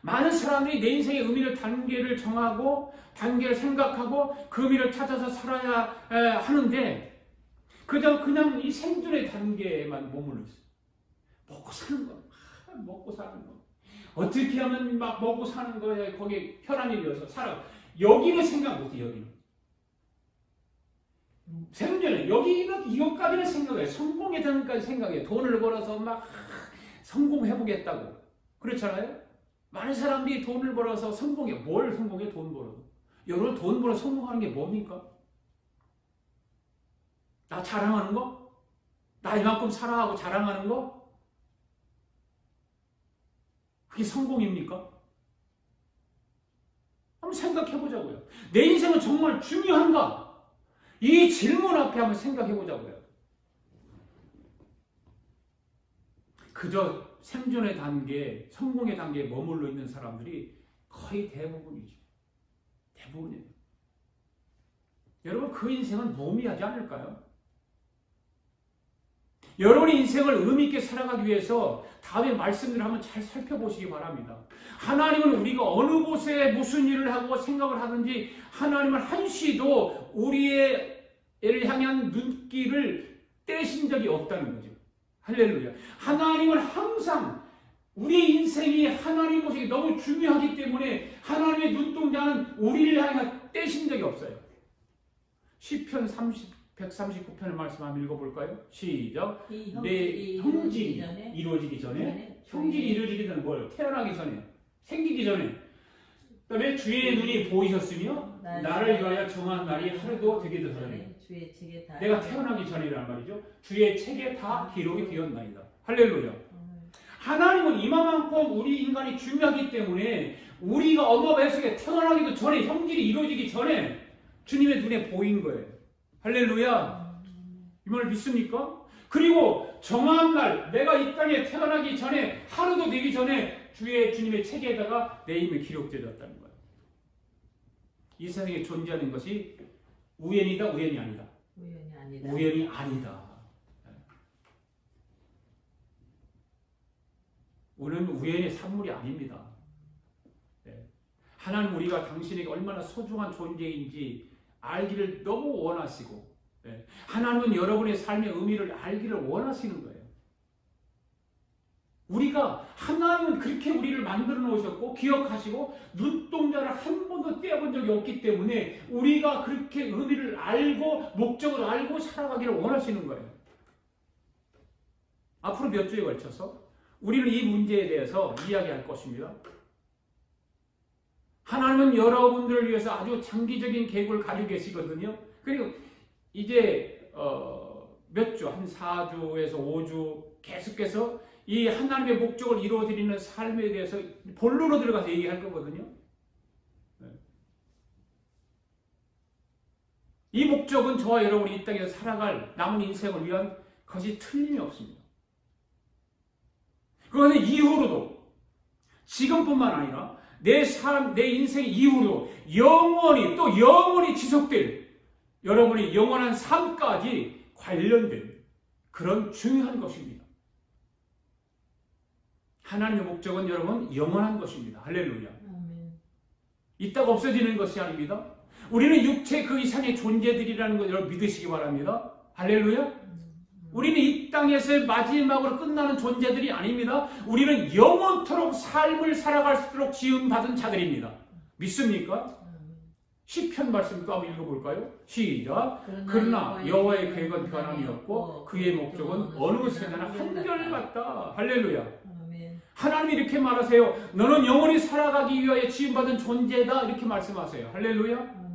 많은 사람들이 내 인생의 의미를 단계를 정하고 단계를 생각하고 그 의미를 찾아서 살아야 하는데 그냥 이 생존의 단계에만 머물러 있어요. 먹고 사는 거. 먹고 사는 거. 어떻게 하면 막 먹고 사는 거에 거기에 혈안이 되어서 살아. 여기는 생각 못해, 여기는. 생존에, 여기는 이것까지는 생각해. 성공에 대한까지 생각해. 돈을 벌어서 막 성공해보겠다고. 그렇잖아요? 많은 사람들이 돈을 벌어서 성공해. 뭘 성공해? 돈 벌어서. 여러분 돈 벌어 성공하는 게 뭡니까? 나 자랑하는 거? 나 이만큼 살아하고 자랑하는 거? 그게 성공입니까? 한번 생각해 보자고요. 내 인생은 정말 중요한가? 이 질문 앞에 한번 생각해 보자고요. 그저 생존의 단계, 성공의 단계에 머물러 있는 사람들이 거의 대부분이죠. 대부분이에요. 여러분 그 인생은 무의미하지 않을까요? 여러분의 인생을 의미있게 살아가기 위해서 다음의 말씀들을 한번 잘 살펴보시기 바랍니다. 하나님은 우리가 어느 곳에 무슨 일을 하고 생각을 하든지 하나님은 한시도 우리를 향한 눈길을 떼신 적이 없다는 거죠. 할렐루야. 하나님은 항상 우리 인생이 하나님 모습이 너무 중요하기 때문에 하나님의 눈동자는 우리를 향해 떼신 적이 없어요. 시편 139편의 말씀 한번 읽어볼까요? 시작. 내 형질이 이루어지기 전에, 형질이 이루어지기 전에 뭘? 태어나기 전에, 생기기 전에. 그 다음에 주의 눈이 보이셨으며 나를 위하여 정한 날이 하루도 되기 전에. 내가 태어나기 전이란 말이죠. 주의 책에 다 기록이 되었나이다. 할렐루야. 하나님은 이만큼 우리 인간이 중요하기 때문에 우리가 엄마 뱃속에 태어나기도 전에, 형질이 이루어지기 전에 주님의 눈에 보인 거예요. 할렐루야. 이 말을 믿습니까? 그리고 정한 날, 내가 이 땅에 태어나기 전에, 하루도 되기 전에 주님의 책에다가 내 이름이 기록되었다는 거예요. 이 세상에 존재하는 것이 우연이다, 우연이 아니다. 우연이 아니다. 우연이 아니다. 우리는 우연의 산물이 아닙니다. 하나님 우리가 당신에게 얼마나 소중한 존재인지 알기를 너무 원하시고, 하나님은 여러분의 삶의 의미를 알기를 원하시는 거예요. 우리가 하나님은 그렇게 우리를 만들어 놓으셨고 기억하시고 눈동자를 한 번도 떼어본 적이 없기 때문에 우리가 그렇게 의미를 알고 목적을 알고 살아가기를 원하시는 거예요. 앞으로 몇 주에 걸쳐서 우리는 이 문제에 대해서 이야기할 것입니다. 하나님은 여러분들을 위해서 아주 장기적인 계획을 가지고 계시거든요. 그리고 이제 몇 주, 한 4주에서 5주 계속해서 이 하나님의 목적을 이루어드리는 삶에 대해서 본론으로 들어가서 얘기할 거거든요. 이 목적은 저와 여러분이 이 땅에서 살아갈 남은 인생을 위한 것이 틀림이 없습니다. 그것은 이후로도, 지금뿐만 아니라 내 삶, 내 인생 이후로 영원히 또 영원히 지속될 여러분의 영원한 삶까지 관련된 그런 중요한 것입니다. 하나님의 목적은 여러분 영원한 것입니다. 할렐루야. 이따가 없어지는 것이 아닙니다. 우리는 육체 그 이상의 존재들이라는 걸 여러분 믿으시기 바랍니다. 할렐루야. 우리는 이 땅에서의 마지막으로 끝나는 존재들이 아닙니다. 우리는 영원토록 삶을 살아갈수록 지음받은 자들입니다. 믿습니까? 시편 말씀 또 한번 읽어볼까요? 시작. 그러나 여호와의 계획은 변함이 없고 그의 목적은 어느 세대나 한결같다. 할렐루야. 하나님이 이렇게 말하세요. 너는 영원히 살아가기 위하여 지음받은 존재다. 이렇게 말씀하세요. 할렐루야.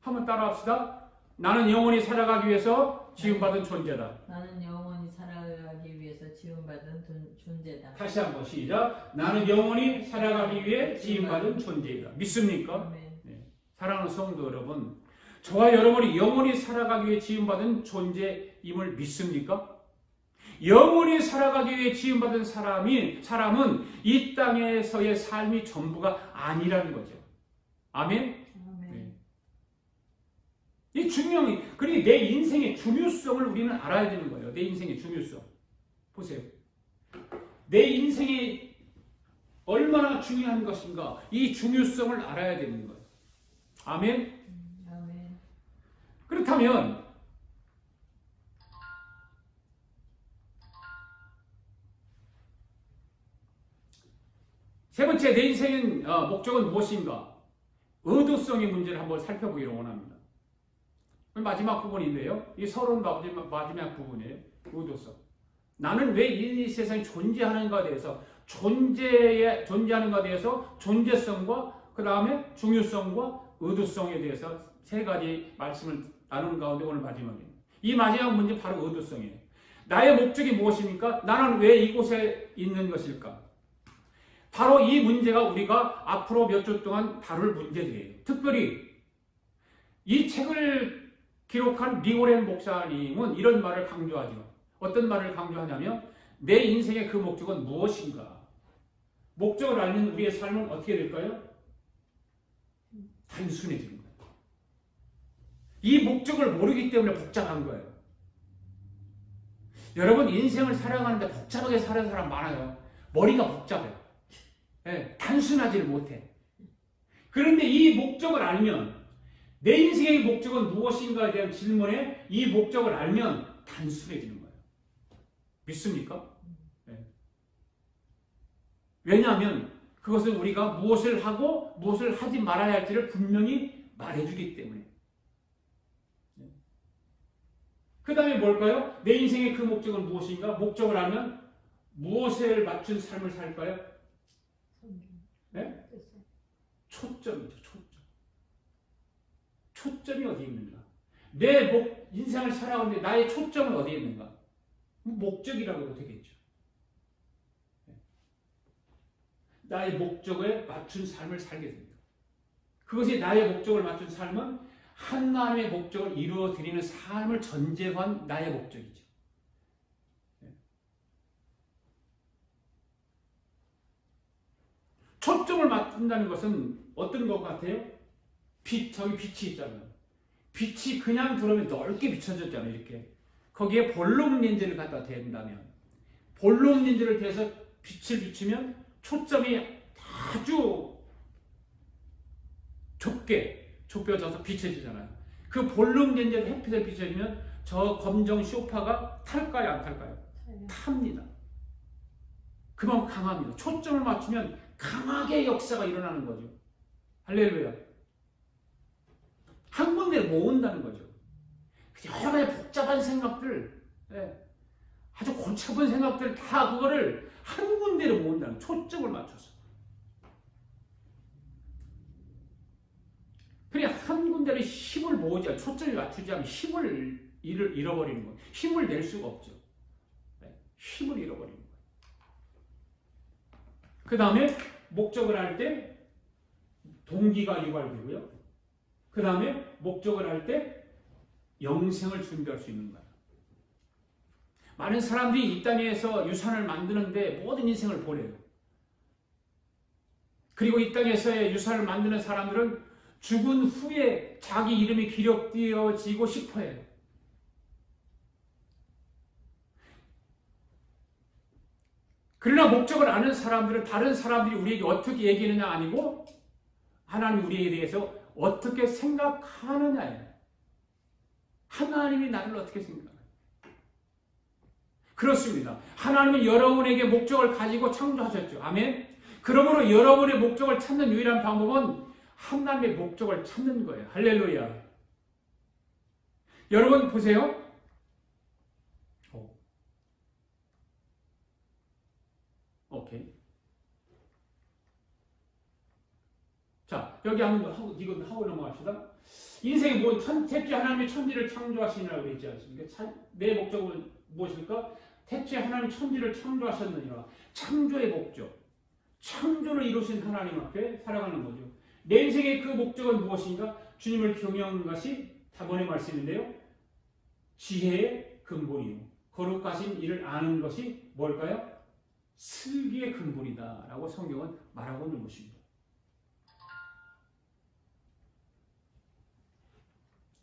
한번 따라합시다. 나는 영원히 살아가기 위해서 지음받은 존재다. 나는 영원히 살아가기 위해서 지음받은 존재다. 다시 한번 시작. 나는 영원히 살아가기 위해 지음받은 존재이다. 믿습니까? 네. 사랑하는 성도 여러분, 저와 여러분이 영원히 살아가기 위해 지음받은 존재임을 믿습니까? 영원히 살아가기 위해 지음받은 사람은 이 땅에서의 삶이 전부가 아니라는 거죠. 아멘? 이 중요한, 그러니 내 인생의 중요성을 우리는 알아야 되는 거예요. 내 인생의 중요성. 보세요. 내 인생이 얼마나 중요한 것인가, 이 중요성을 알아야 되는 거예요. 아멘? 아멘. 그렇다면, 세 번째, 내 인생의 목적은 무엇인가? 의도성의 문제를 한번 살펴보기를 원합니다. 마지막 부분인데요. 이 서론 마지막 부분이에요. 의도성. 나는 왜 이 세상에 존재하는가에 대해서, 존재하는가에 대해서 존재성과 그 다음에 중요성과 의도성에 대해서 세 가지 말씀을 나누는 가운데 오늘 마지막입니다. 이 마지막 문제 바로 의도성이에요. 나의 목적이 무엇입니까? 나는 왜 이곳에 있는 것일까? 바로 이 문제가 우리가 앞으로 몇 주 동안 다룰 문제들이에요. 특별히 이 책을 기록한 리고렌 목사님은 이런 말을 강조하죠. 어떤 말을 강조하냐면 내 인생의 그 목적은 무엇인가? 목적을 알면 우리의 삶은 어떻게 될까요? 단순해지는 거예요. 이 목적을 모르기 때문에 복잡한 거예요. 여러분 인생을 살아가는데 복잡하게 사는 사람 많아요. 머리가 복잡해요. 네, 단순하지를 못해. 그런데 이 목적을 알면, 내 인생의 목적은 무엇인가에 대한 질문에 이 목적을 알면 단순해지는 거예요. 믿습니까? 네. 왜냐하면 그것은 우리가 무엇을 하고 무엇을 하지 말아야 할지를 분명히 말해주기 때문에. 네. 그 다음에 뭘까요? 내 인생의 그 목적은 무엇인가? 목적을 알면 무엇에 맞춘 삶을 살까요? 네? 초점이죠. 초점이 어디 있는가? 내 인생을 살아가는데 나의 초점은 어디에 있는가? 목적이라고 해도 되겠죠. 나의 목적에 맞춘 삶을 살게 됩니다. 그것이 나의 목적을 맞춘 삶은 하나님의 목적을 이루어드리는 삶을 전제한 나의 목적이죠. 초점을 맞춘다는 것은 어떤 것 같아요? 저기 빛이 있잖아요. 빛이 그냥 들어오면 넓게 비춰졌잖아요. 이렇게. 거기에 볼록 렌즈를 갖다 댄다면, 볼록 렌즈를 대서 빛을 비추면 초점이 아주 좁혀져서 비춰지잖아요. 그 볼록 렌즈에 햇빛을 비춰지면 저 검정 소파가 탈까요? 안 탈까요? 탑니다. 그만큼 강합니다. 초점을 맞추면 강하게 역사가 일어나는 거죠. 할렐루야. 한 군데 모은다는 거죠. 여러 가지 복잡한 생각들, 아주 골치 아픈 생각들 다 그거를 한 군데로 모은다는, 초점을 맞춰서. 그래 한 군데로 힘을 모으지, 초점을 맞추지 않으면 힘을 잃어버리는 거예요. 힘을 낼 수가 없죠. 힘을 잃어버리는 거예요. 그 다음에 목적을 할 때 동기가 유발되고요. 그 다음에 목적을 할 때 영생을 준비할 수 있는 거예요. 많은 사람들이 이 땅에서 유산을 만드는데 모든 인생을 보내요. 그리고 이 땅에서의 유산을 만드는 사람들은 죽은 후에 자기 이름이 기록되어지고 싶어해요. 그러나 목적을 아는 사람들은 다른 사람들이 우리에게 어떻게 얘기하느냐 아니고 하나님 우리에 대해서 어떻게 생각하느냐예요. 하나님이 나를 어떻게 생각하느냐. 그렇습니다. 하나님은 여러분에게 목적을 가지고 창조하셨죠. 아멘. 그러므로 여러분의 목적을 찾는 유일한 방법은 하나님의 목적을 찾는 거예요. 할렐루야. 여러분 보세요. 오케이. 자, 여기 한번 이거 하고 넘어갑시다. 인생이 뭐 태초에 하나님의 천지를 창조하시느라고 했지 않습니까? 내 목적은 무엇일까? 태초에 하나님 천지를 창조하셨느니라. 창조의 목적. 창조를 이루신 하나님 앞에 살아가는 거죠. 내 인생의 그 목적은 무엇인가? 주님을 경외하는 것이 다번의 말씀인데요. 지혜의 근본이요. 거룩하신 이를 아는 것이 뭘까요? 슬기의 근본이다 라고 성경은 말하고 있는 것입니다.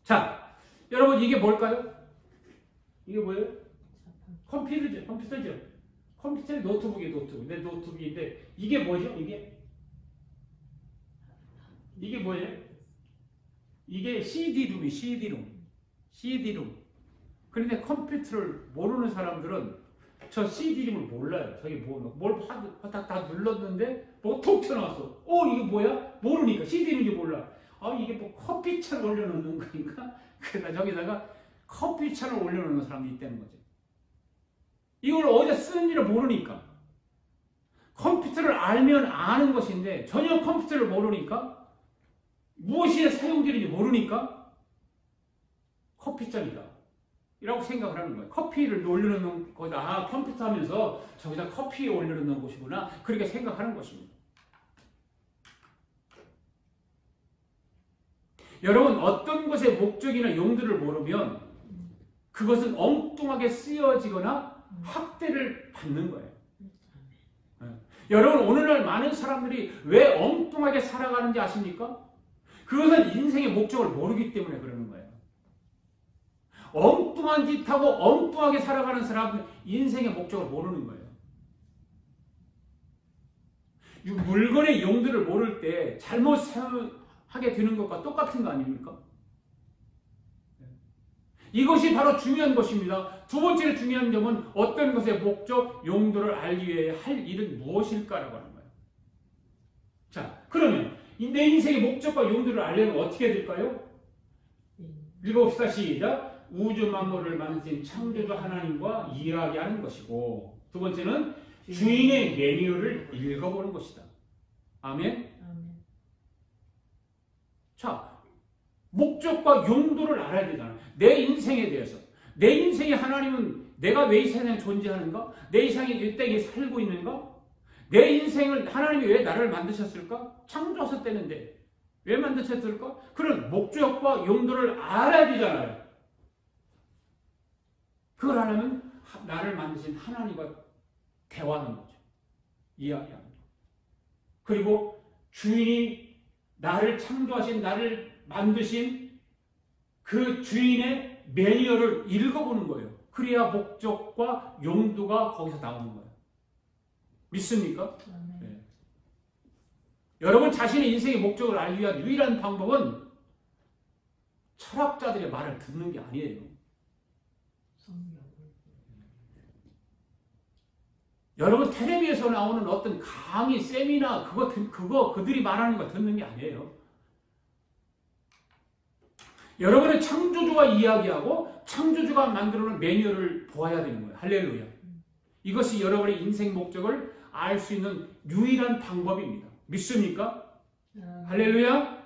자, 여러분 이게 뭘까요? 이게 뭐예요? 컴퓨터죠. 컴퓨터의 노트북이에요. 노트북. 내 노트북인데 이게 뭐죠? 이게 뭐예요? 이게 CD룸이 CD룸. 그런데 컴퓨터를 모르는 사람들은 저 CD룸을 몰라요. 저게 뭘 다 눌렀는데 뭐 톡 튀어나왔어. 이게 뭐야? 모르니까 CD룸인지 몰라. 이게 뭐 커피차를 올려놓는 거니까 그러다 저기다가 커피차를 올려놓는 사람이 있다는 거죠. 이걸 어디다 쓰는지를 모르니까. 컴퓨터를 알면 아는 것인데 전혀 컴퓨터를 모르니까 무엇이 사용되는지 모르니까 커피잔이다 이라고 생각을 하는 거예요. 커피를 올려놓는 거다. 컴퓨터 하면서 저기다 커피에 올려놓는 곳이구나. 그렇게 생각하는 것입니다. 여러분 어떤 것의 목적이나 용도를 모르면 그것은 엉뚱하게 쓰여지거나 학대를 받는 거예요. 여러분 오늘날 많은 사람들이 왜 엉뚱하게 살아가는지 아십니까? 그것은 인생의 목적을 모르기 때문에 그러는 거예요. 엉뚱한 짓하고 엉뚱하게 살아가는 사람은 인생의 목적을 모르는 거예요. 물건의 용도를 모를 때 잘못 사용하게 되는 것과 똑같은 거 아닙니까? 이것이 바로 중요한 것입니다. 두 번째로 중요한 점은 어떤 것의 목적, 용도를 알기 위해 할 일은 무엇일까라고 하는 거예요. 자, 그러면 내 인생의 목적과 용도를 알려면 어떻게 될까요? 읽어봅시다. 시작. 우주 만물을 만드신 창조주 하나님과 이야기하는 것이고, 두 번째는 주인의 매뉴얼을 읽어보는 것이다. 아멘? 자, 목적과 용도를 알아야 되잖아. 내 인생에 대해서. 내 인생에 하나님은 내가 왜 이 세상에 존재하는가? 내 인생에 이 땅에 살고 있는가? 내 인생을 하나님이 왜 나를 만드셨을까? 창조하셨다는데 왜 만드셨을까? 그런 목적과 용도를 알아야 되잖아요. 그걸 하려면 나를 만드신 하나님과 대화하는 거죠. 이야기하는 거죠. 그리고 주인이 나를 창조하신, 나를 만드신 그 주인의 매뉴얼을 읽어보는 거예요. 그래야 목적과 용도가 거기서 나오는 거예요. 믿습니까? 네. 여러분 자신의 인생의 목적을 알기 위한 유일한 방법은 철학자들의 말을 듣는 게 아니에요. 여러분 텔레비에서 나오는 어떤 강의, 세미나 그들이 말하는 거 듣는 게 아니에요. 여러분은 창조주가 이야기하고 창조주가 만들어놓은 매뉴얼을 보아야 되는 거예요. 할렐루야. 이것이 여러분의 인생 목적을 알 수 있는 유일한 방법입니다. 믿습니까? 할렐루야.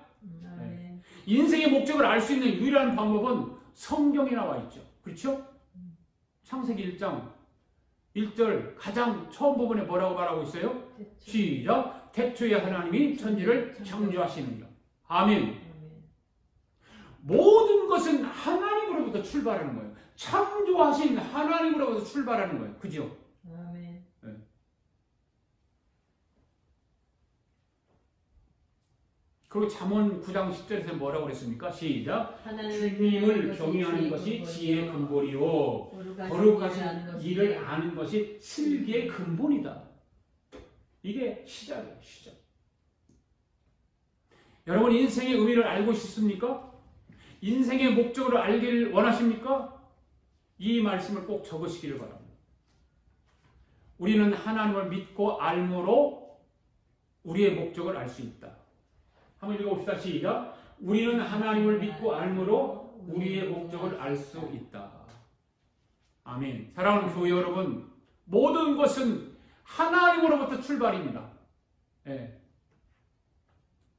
네. 인생의 목적을 알 수 있는 유일한 방법은 성경에 나와 있죠. 그렇죠? 창세기 1장 1절 가장 처음 부분에 뭐라고 말하고 있어요? 시작. 태초에 하나님이 천지를 창조하시느니라. 아멘. 모든 것은 하나님으로부터 출발하는 거예요. 창조하신 하나님으로부터 출발하는 거예요. 그죠? 아멘. 네. 그리고 잠언 9장 10절에서 뭐라고 그랬습니까? 시작. 주님을 경외하는 것이 지혜의 근본이요 거룩하신 일을 아는 것이 슬기의 근본이다. 이게 시작이에요. 시작. 여러분 인생의 의미를 알고 싶습니까? 인생의 목적을 알기를 원하십니까? 이 말씀을 꼭 적으시기를 바랍니다. 우리는 하나님을 믿고 알므로 우리의 목적을 알 수 있다. 한번 읽어봅시다. 시작. 우리는 하나님을 믿고 알므로 우리의 목적을 알 수 있다. 아멘. 사랑하는 교회 여러분, 모든 것은 하나님으로부터 출발입니다. 네.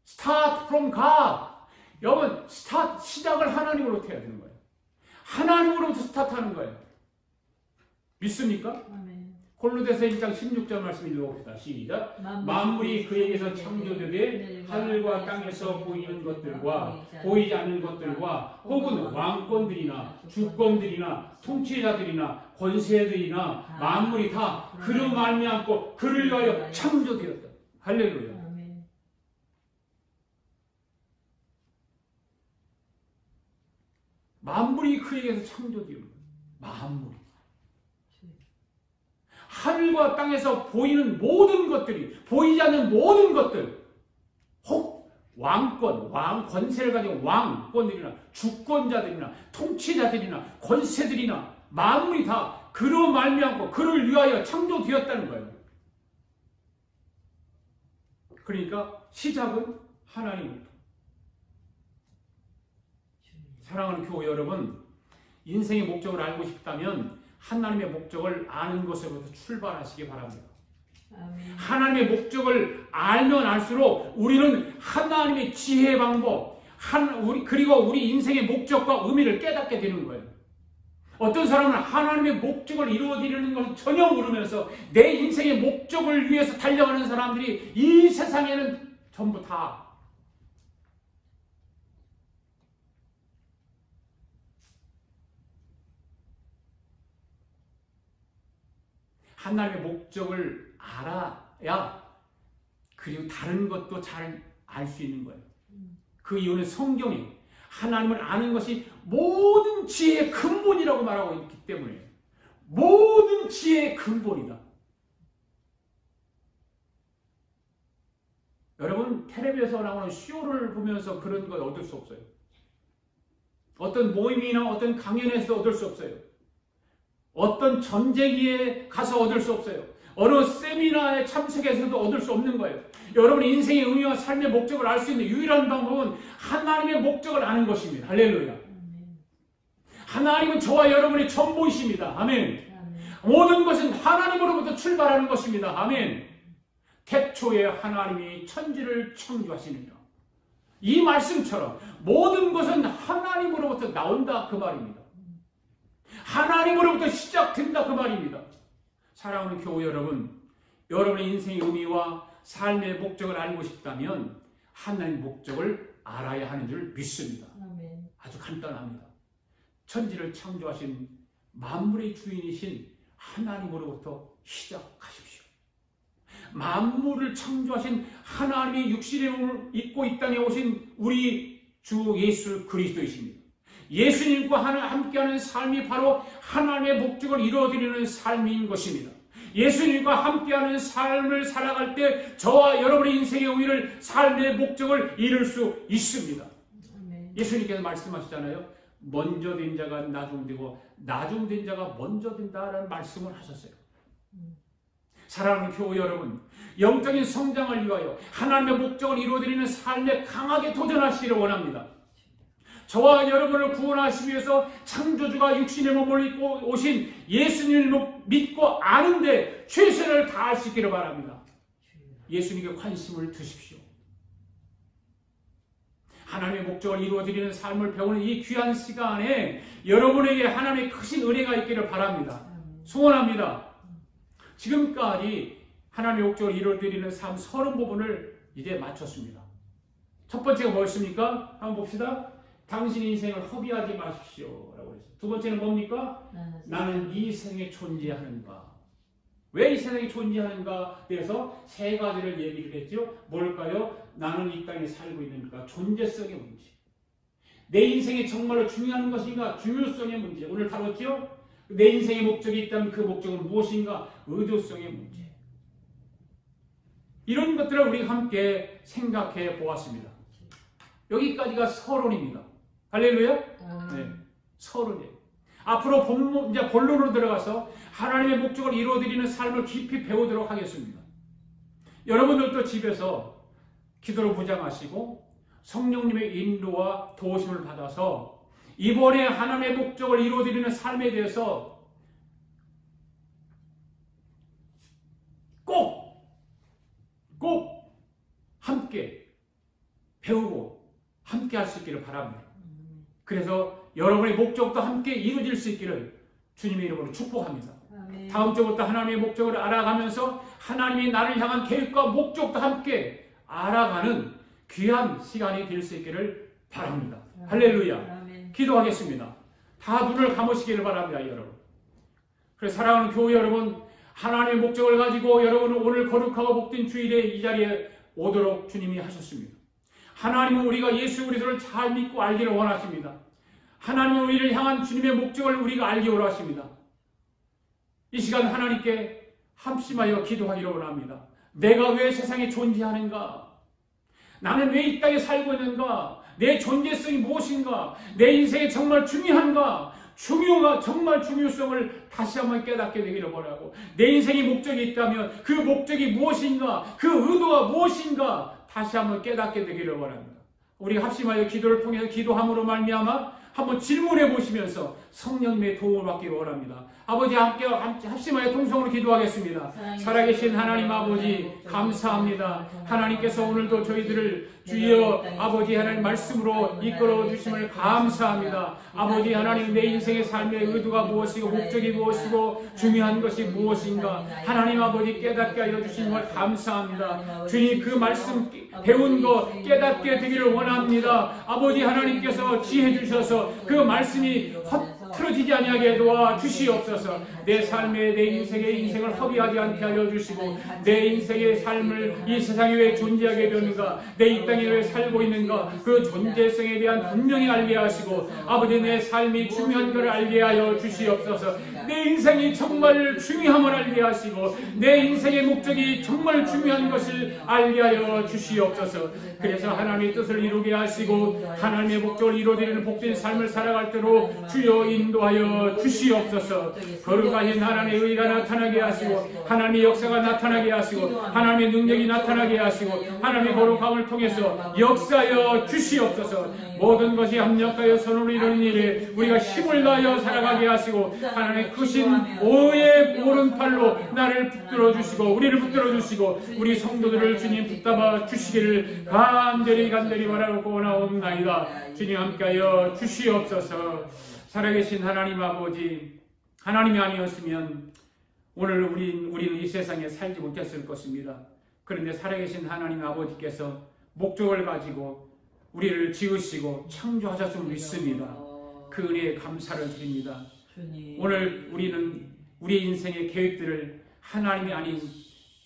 Start from God. 여러분, 시작을 하나님으로부터 해야 되는 거예요. 하나님으로부터 스타트하는 거예요. 믿습니까? 아멘. 골로새서 1장 16절 말씀 읽어봅시다. 시작. 만물이 그에게서 창조되되 하늘과 땅에서 보이는 것들과 보이지 않는 것들과 혹은 왕권들이나 주권들이나 통치자들이나 권세들이나 만물이 다 그로 말미암고 그를 위하여 창조되었다. 할렐루야. 만물이 그에게서 창조되었다. 만물이. 하늘과 땅에서 보이는 모든 것들이, 보이지 않는 모든 것들, 혹 왕권, 권세를 가진 왕권들이나 주권자들이나 통치자들이나 권세들이나 만물이 다 그로 말미암고 그를 위하여 창조되었다는 거예요. 그러니까 시작은 하나님입니다. 사랑하는 교회 여러분, 인생의 목적을 알고 싶다면 하나님의 목적을 아는 것으로부터 출발하시기 바랍니다. 아멘. 하나님의 목적을 알면 알수록 우리는 하나님의 지혜의 방법, 그리고 우리 인생의 목적과 의미를 깨닫게 되는 거예요. 어떤 사람은 하나님의 목적을 이루어드리는 것을 전혀 모르면서 내 인생의 목적을 위해서 달려가는 사람들이 이 세상에는 전부 다 하나님의 목적을 알아야 그리고 다른 것도 잘 알 수 있는 거예요. 그 이유는 성경이 하나님을 아는 것이 모든 지혜의 근본이라고 말하고 있기 때문에 모든 지혜의 근본이다. 여러분 텔레비에서 나오는 쇼를 보면서 그런 걸 얻을 수 없어요. 어떤 모임이나 어떤 강연에서 얻을 수 없어요. 어떤 전쟁에 가서 얻을 수 없어요. 어느 세미나에 참석해서도 얻을 수 없는 거예요. 여러분의 인생의 의미와 삶의 목적을 알 수 있는 유일한 방법은 하나님의 목적을 아는 것입니다. 할렐루야. 하나님은 저와 여러분의 전부이십니다. 아멘. 모든 것은 하나님으로부터 출발하는 것입니다. 아멘. 태초에 하나님이 천지를 창조하시느니라. 이 말씀처럼 모든 것은 하나님으로부터 나온다 그 말입니다. 하나님으로부터 시작된다 그 말입니다. 사랑하는 교회 여러분, 여러분의 인생의 의미와 삶의 목적을 알고 싶다면 하나님의 목적을 알아야 하는 줄 믿습니다. 아멘. 아주 간단합니다. 천지를 창조하신 만물의 주인이신 하나님으로부터 시작하십시오. 만물을 창조하신 하나님의 육신의 몸을 입고 이 땅에 오신 우리 주 예수 그리스도이십니다. 예수님과 함께하는 삶이 바로 하나님의 목적을 이루어드리는 삶인 것입니다. 예수님과 함께하는 삶을 살아갈 때 저와 여러분의 인생의 의의를 삶의 목적을 이룰 수 있습니다. 예수님께서 말씀하시잖아요. 먼저 된 자가 나중되고 나중된 자가 먼저 된다라는 말씀을 하셨어요. 사랑하는 교우 여러분, 영적인 성장을 위하여 하나님의 목적을 이루어드리는 삶에 강하게 도전하시기를 원합니다. 저와 여러분을 구원하시기 위해서 창조주가 육신의 몸을 입고 오신 예수님을 믿고 아는데 최선을 다하시기를 바랍니다. 예수님께 관심을 두십시오. 하나님의 목적을 이루어드리는 삶을 배우는 이 귀한 시간에 여러분에게 하나님의 크신 은혜가 있기를 바랍니다. 소원합니다. 지금까지 하나님의 목적을 이루어드리는 삶 30부분을 이제 마쳤습니다. 첫 번째가 뭐였습니까? 한번 봅시다. 당신의 인생을 허비하지 마십시오 라고 했어요. 두 번째는 뭡니까? 나는 이 세상에 존재하는가. 왜 이 세상에 존재하는가에 대해서 세 가지를 얘기를 했죠. 뭘까요? 나는 이 땅에 살고 있는가. 존재성의 문제. 내 인생에 정말로 중요한 것인가. 중요성의 문제. 오늘 다뤘죠? 내 인생의 목적이 있다면 그 목적은 무엇인가. 의도성의 문제. 이런 것들을 우리가 함께 생각해 보았습니다. 여기까지가 서론입니다. 할렐루야? 네, 서론이에요. 앞으로 이제 본론으로 들어가서 하나님의 목적을 이루어드리는 삶을 깊이 배우도록 하겠습니다. 여러분들도 집에서 기도로 무장하시고 성령님의 인도와 도우심을 받아서 이번에 하나님의 목적을 이루어드리는 삶에 대해서 꼭 함께 배우고 함께 할 수 있기를 바랍니다. 그래서 여러분의 목적도 함께 이루어질 수 있기를 주님의 이름으로 축복합니다. 아멘. 다음 주부터 하나님의 목적을 알아가면서 하나님이 나를 향한 계획과 목적도 함께 알아가는 귀한 시간이 될 수 있기를 바랍니다. 아멘. 할렐루야. 아멘. 기도하겠습니다. 다 눈을 감으시기를 바랍니다. 여러분. 그래서 사랑하는 교회 여러분, 하나님의 목적을 가지고 여러분은 오늘 거룩하고 복된 주일에 이 자리에 오도록 주님이 하셨습니다. 하나님은 우리가 예수 그리스도를 잘 믿고 알기를 원하십니다. 하나님은 우리를 향한 주님의 목적을 우리가 알기 원하십니다. 이 시간 하나님께 합심하여 기도하기를 원합니다. 내가 왜 세상에 존재하는가? 나는 왜 이 땅에 살고 있는가? 내 존재성이 무엇인가? 내 인생에 정말 중요한가? 정말 중요성을 다시 한번 깨닫게 되기를 바라고, 내 인생에 목적이 있다면 그 목적이 무엇인가? 그 의도가 무엇인가? 다시 한번 깨닫게 되기를 바랍니다. 우리 합심하여 기도를 통해서 기도함으로 말미암아 한번 질문해 보시면서 성령님의 도움을 받기를 원합니다. 아버지 함께 합심하여 통성으로 기도하겠습니다. 살아계신 하나님 아버지 감사합니다. 하나님께서 오늘도 저희들을 주여 아버지 하나님 말씀으로 이끌어 주심을 감사합니다. 아버지 하나님, 내 인생의 삶의 의도가 무엇이고 목적이 무엇이고 중요한 것이 무엇인가 하나님 아버지 깨닫게 하여 주신 걸 감사합니다. 주님, 그 말씀 배운 거 깨닫게 되기를 원합니다. 아버지 하나님께서 지혜 주셔서 그 말씀이 흐트러지지 아니하게 도와 주시옵소서. 내 삶에, 내 인생을 허비하지 않게 하여 주시고, 내 인생의 삶을 이 세상에 왜 존재하게 되는가, 내 이 땅에 왜 살고 있는가, 그 존재성에 대한 분명히 알게 하시고, 아버지 내 삶이 중요한 것을 알게 하여 주시옵소서. 내 인생이 정말 중요함을 알게 하시고, 내 인생의 목적이 정말 중요한 것을 알게 하여 주시옵소서. 그래서 하나님의 뜻을 이루게 하시고 하나님의 목적을 이루어드리는 복된 삶을 살아갈 때로 주여 인도하여 주시옵소서. 거룩하신 하나님의 의가 나타나게 하시고, 하나님의 역사가 나타나게 하시고, 하나님의 능력이 나타나게 하시고, 하나님의 거룩함을 통해서 역사하여 주시옵소서. 모든 것이 합력하여 선으로 이루는 일에 우리가 힘을 다하여 살아가게 하시고, 하나님의 크신 오의 오른팔로 나를 붙들어 주시고, 우리를 붙들어 주시고, 우리 성도들을 주님 붙잡아 주시기를 간절히 바라고 원하옵나이다. 주님 함께하여 주시옵소서. 살아계신 하나님 아버지, 하나님이 아니었으면 오늘 우리는 이 세상에 살지 못했을 것입니다. 그런데 살아계신 하나님 아버지께서 목적을 가지고 우리를 지으시고 창조하셨음을 믿습니다. 그 은혜에 감사를 드립니다. 오늘 우리는 우리 인생의 계획들을 하나님이 아닌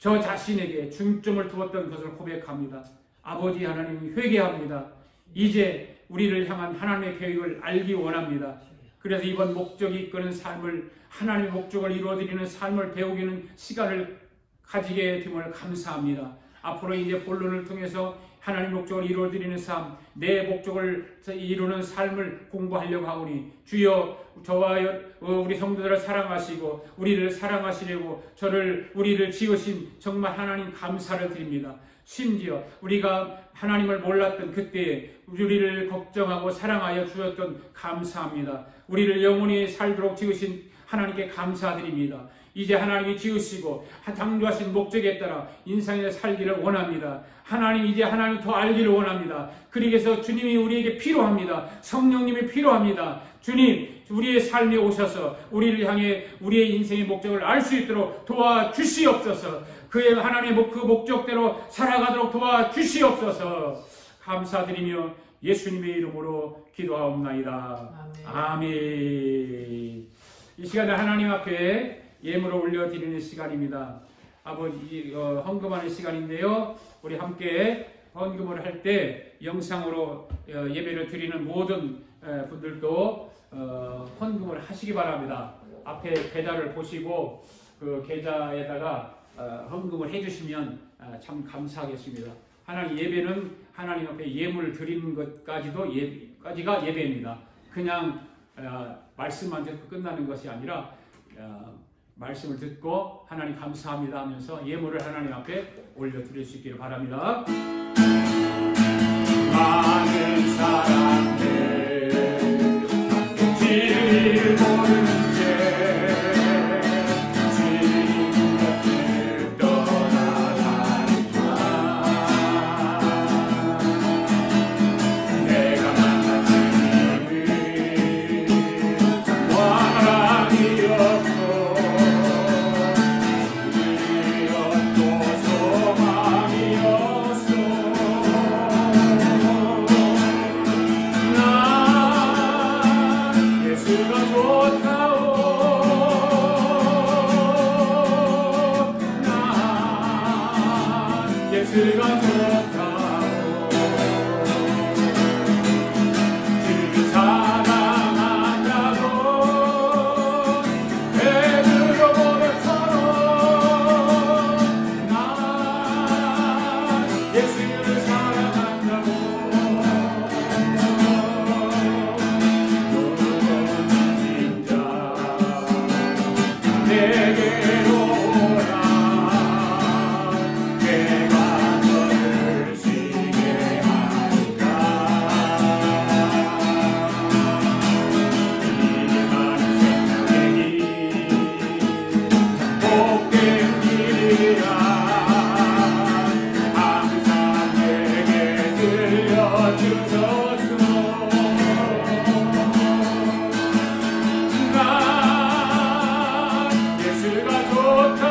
저 자신에게 중점을 두었던 것을 고백합니다. 아버지 하나님 회개합니다. 이제 우리를 향한 하나님의 계획을 알기 원합니다. 그래서 이번 목적이 이끄는 삶을, 하나님의 목적을 이루어드리는 삶을 배우기는 시간을 가지게 됨을 감사합니다. 앞으로 이제 본론을 통해서 하나님 목적을 이루어드리는 삶, 내 목적을 이루는 삶을 공부하려고 하오니 주여 저와 우리 성도들을 사랑하시고 우리를 사랑하시려고 우리를 지으신 정말 하나님 감사를 드립니다. 심지어 우리가 하나님을 몰랐던 그때에 우리를 걱정하고 사랑하여 주셨던 감사합니다. 우리를 영원히 살도록 지으신 하나님께 감사드립니다. 이제 하나님이 지으시고 창조하신 목적에 따라 인생에 살기를 원합니다. 이제 하나님 더 알기를 원합니다. 그러기위해서 주님이 우리에게 필요합니다. 성령님이 필요합니다. 주님, 우리의 삶에 오셔서 우리를 향해 우리의 인생의 목적을 알 수 있도록 도와주시옵소서. 그의 하나님의 그 목적대로 살아가도록 도와주시옵소서. 감사드리며 예수님의 이름으로 기도하옵나이다. 아멘. 이 시간에 하나님 앞에 예물을 올려드리는 시간입니다. 아버지, 헌금하는 시간인데요. 우리 함께 헌금을 할 때 영상으로 예배를 드리는 모든 분들도 헌금을 하시기 바랍니다. 앞에 계좌를 보시고 그 계좌에다가 헌금을 해주시면 참 감사하겠습니다. 하나님 예배는 하나님 앞에 예물을 드리는 것까지가 예배입니다. 그냥 말씀만 듣고 끝나는 것이 아니라 말씀을 듣고 하나님 감사합니다 하면서 예물을 하나님 앞에 올려드릴 수 있기를 바랍니다. 많은 사람들 진리를 모르는 채 주님 곁을 떠나가니까 내가 만난 주님을 원한이 없고 예수가 좋다오. 주를 사랑한다고 배들어 버렸처럼 난 예수를 사랑한다고. 모든 자 내게로 오라. 예수가 좋다.